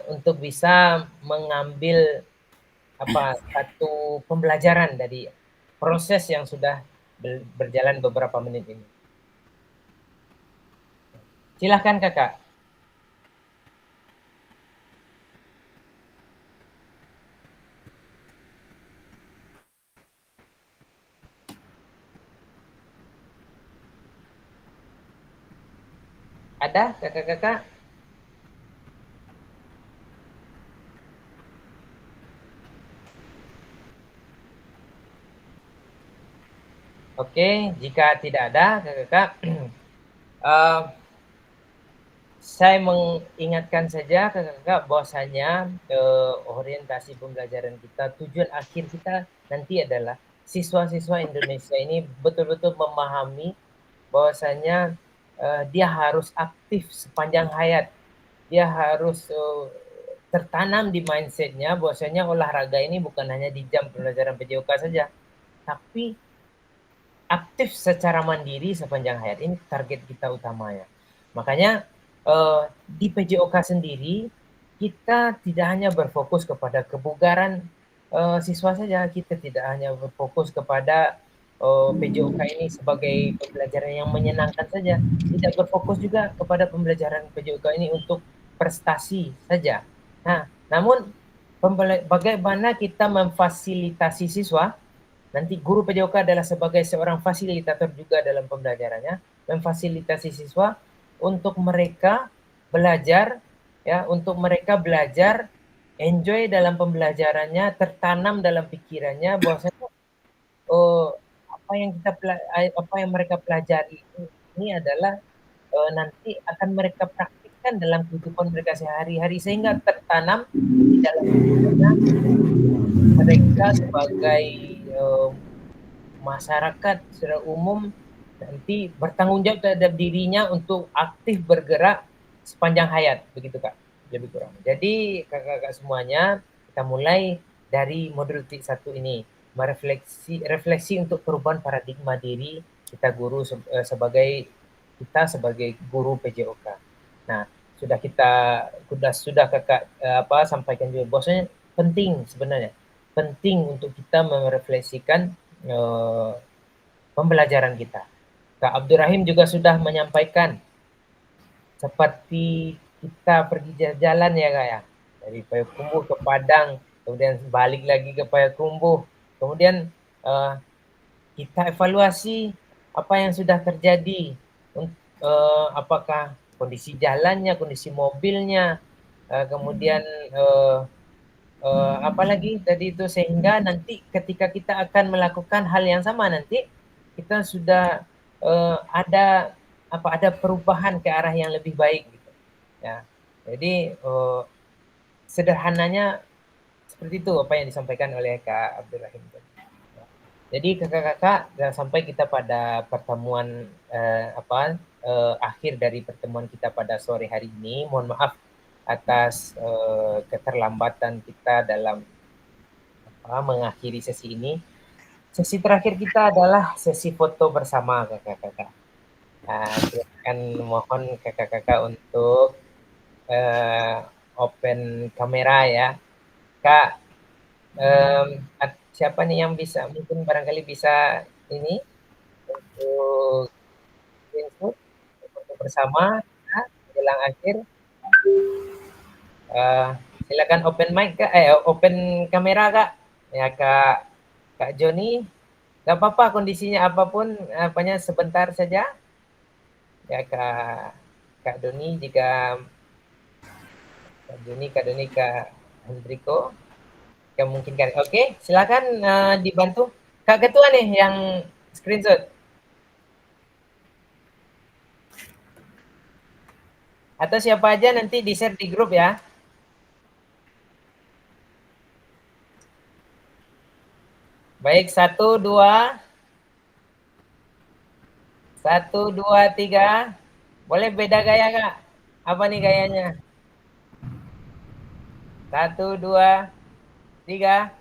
untuk bisa mengambil satu pembelajaran dari proses yang sudah berjalan beberapa menit ini. Silahkan kakak. Ada kakak-kakak? Oke, jika tidak ada kakak-kakak, saya mengingatkan saja kakak-kakak bahwasanya orientasi pembelajaran kita, tujuan akhir kita nanti adalah siswa-siswa Indonesia ini betul-betul memahami bahwasanya dia harus aktif sepanjang hayat. Dia harus tertanam di mindsetnya bahwasanya olahraga ini bukan hanya di jam pembelajaran PJOK saja, tapi aktif secara mandiri sepanjang hayat. Ini target kita utamanya. Makanya di PJOK sendiri kita tidak hanya berfokus kepada kebugaran siswa saja, kita tidak hanya berfokus kepada PJOK ini sebagai pembelajaran yang menyenangkan saja, tidak berfokus juga kepada pembelajaran PJOK ini untuk prestasi saja. Nah, namun bagaimana kita memfasilitasi siswa. Nanti guru PJOK adalah sebagai seorang fasilitator juga dalam pembelajarannya, memfasilitasi siswa untuk mereka belajar ya, untuk mereka belajar, enjoy dalam pembelajarannya, tertanam dalam pikirannya bahwasanya apa yang mereka pelajari ini adalah nanti akan mereka praktikkan dalam kehidupan mereka sehari-hari sehingga tertanam di dalam pikirannya mereka sebagai masyarakat secara umum nanti bertanggung jawab terhadap dirinya untuk aktif bergerak sepanjang hayat, begitu Kak, lebih kurang. Jadi kakak-kakak semuanya, kita mulai dari modul 1 ini, refleksi untuk perubahan paradigma diri kita sebagai guru PJOK. Nah, sudah kakak sampaikan juga bahwasanya penting sebenarnya. Penting untuk kita merefleksikan pembelajaran kita. Kak Abdurrahim juga sudah menyampaikan seperti kita pergi jalan ya Kak ya, dari Payakumbuh ke Padang, kemudian balik lagi ke Payakumbuh, kemudian kita evaluasi apa yang sudah terjadi, apakah kondisi jalannya, kondisi mobilnya, kemudian apalagi tadi itu, sehingga nanti ketika kita akan melakukan hal yang sama nanti kita sudah ada perubahan ke arah yang lebih baik gitu ya. Jadi sederhananya seperti itu apa yang disampaikan oleh Kak Abdurrahim. Jadi kakak-kakak sampai kita pada pertemuan akhir dari pertemuan kita pada sore hari ini. Mohon maaf atas keterlambatan kita dalam mengakhiri sesi ini. Sesi terakhir kita adalah sesi foto bersama kakak-kakak. Silakan mohon kakak-kakak untuk open kamera ya. Kak, siapa nih yang bisa, mungkin barangkali bisa ini untuk screenshot foto bersama menjelang akhir. Silakan open mic Kak, open kamera Kak. Ya Kak Joni, gak apa-apa kondisinya apapun, sebentar saja. Ya Kak Doni jika Kak Doni, Kak Hendriko, yang mungkin kan. Oke, silakan dibantu. Kak Ketua nih yang screenshot. Atau siapa aja nanti di-share di grup ya. Baik, 1, 2. 1, 2, 3. Boleh beda gaya, Kak? Apa nih gayanya? 1, 2, 3.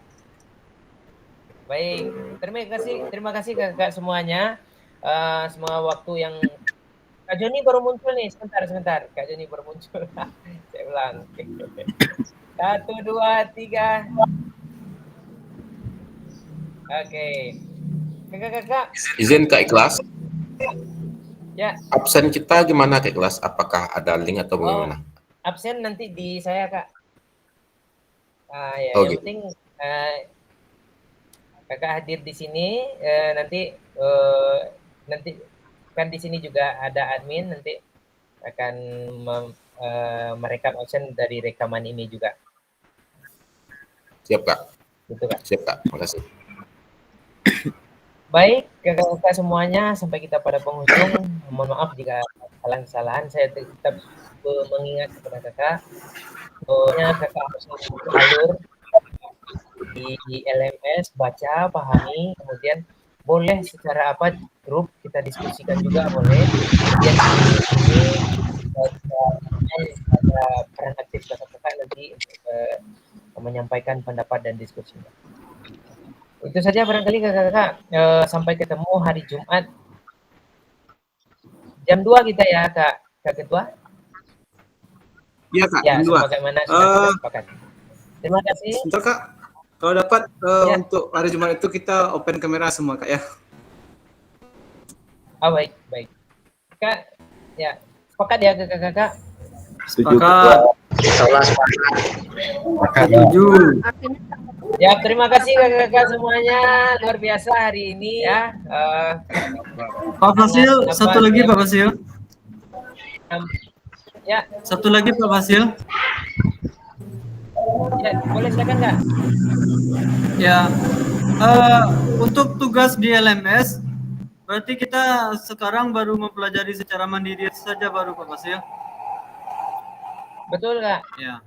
Baik, terima kasih kakak semuanya. Semua waktu yang Kak Joni baru muncul nih, sebentar. Kak Joni baru muncul. Saya ulang. 1, 2, 3. Oke. Kakak. Izin Kak Ikhlas. Ya. Absen kita gimana Kak Ikhlas? Apakah ada link atau bagaimana? Absen nanti di saya, Kak. Ya, Oh, yang gitu. penting kakak hadir di sini, nanti kan di sini juga ada admin, nanti akan merekam absen dari rekaman ini juga. Siap Kak. Gitu, Kak. Siap Kak, makasih. Baik, kakak-kakak semuanya, sampai kita pada penghujung. Mohon maaf jika kesalahan-kesalahan. Saya tetap mengingat kepada kakak, pokoknya kakak harus mengikuti alur di LMS, baca, pahami, kemudian boleh secara grup kita diskusikan juga boleh. Kemudian ini ada peran aktif kakak nanti untuk menyampaikan pendapat dan diskusinya. Itu saja barangkali kakak-kakak. Sampai ketemu hari Jumat jam 2 kita ya, Kak Ketua. Iya, Kak, Ya, jam 2. sebagaimana sudah kita sepakati. Terima kasih. Sebentar, Kak. Kalau dapat untuk hari Jumat itu kita open kamera semua, Kak ya. Baik. Kak, ya. Sepakat ya kakak-kakak? Sepakat. Setuju. Ya, terima kasih kakak-kakak semuanya. Luar biasa hari ini ya. Pak Fasil, satu lagi Pak Fasil. Ya. Satu lagi Pak Fasil. Ya, boleh silakan Kak. Ya, untuk tugas di LMS, berarti kita sekarang baru mempelajari secara mandiri saja baru Pak Fasil. Betul Kak. Ya.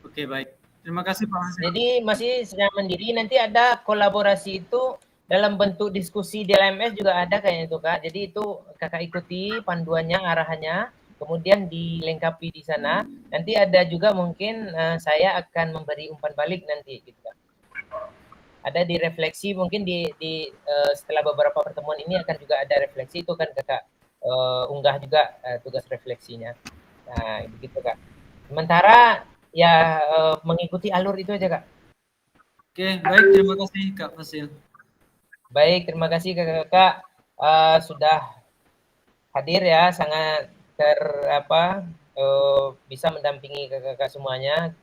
Oke, baik. Terima kasih Pak Fasil. Jadi masih secara mandiri, nanti ada kolaborasi itu dalam bentuk diskusi di LMS juga ada kayaknya itu Kak. Jadi itu kakak ikuti panduannya, arahannya, kemudian dilengkapi di sana. Nanti ada juga mungkin saya akan memberi umpan balik nanti gitu Kak. Ada di refleksi mungkin di setelah beberapa pertemuan ini akan juga ada refleksi, itu kan kakak unggah juga tugas refleksinya. Nah begitu Kak. Sementara ya mengikuti alur itu aja Kak. Oke, baik, terima kasih Kak Fasil. Baik, terima kasih kakak-kakak sudah hadir ya, sangat bisa mendampingi kakak-kakak semuanya.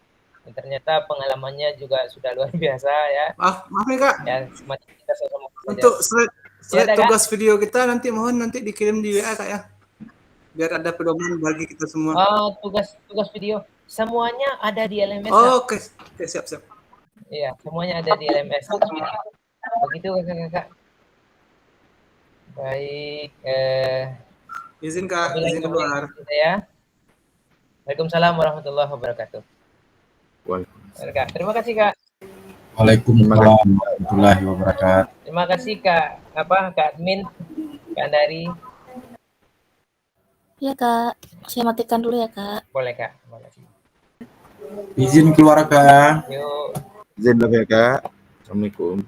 Dan ternyata pengalamannya juga sudah luar biasa ya. Maaf nih Kak. Ya, semacam kita sama untuk slide ya, tugas video kita mohon nanti dikirim di WA Kak ya. Biar ada pedoman bagi kita semua. Tugas video semuanya ada di LMS. Oke, siap. Iya, semuanya ada di LMS. Begitu kakak-kakak. Baik. Izin Kak, izin keluar. Ya. Waalaikumsalam warahmatullahi wabarakatuh. Waalaikumsalam. Terima kasih Kak. Waalaikumsalam warahmatullahi wabarakatuh. Terima kasih Kak admin, Kak Andari. Ya Kak, saya matikan dulu ya Kak. Boleh Kak, terima kasih. Izin keluar Kak. Yuk. Izin dulu ya Kak. Assalamualaikum.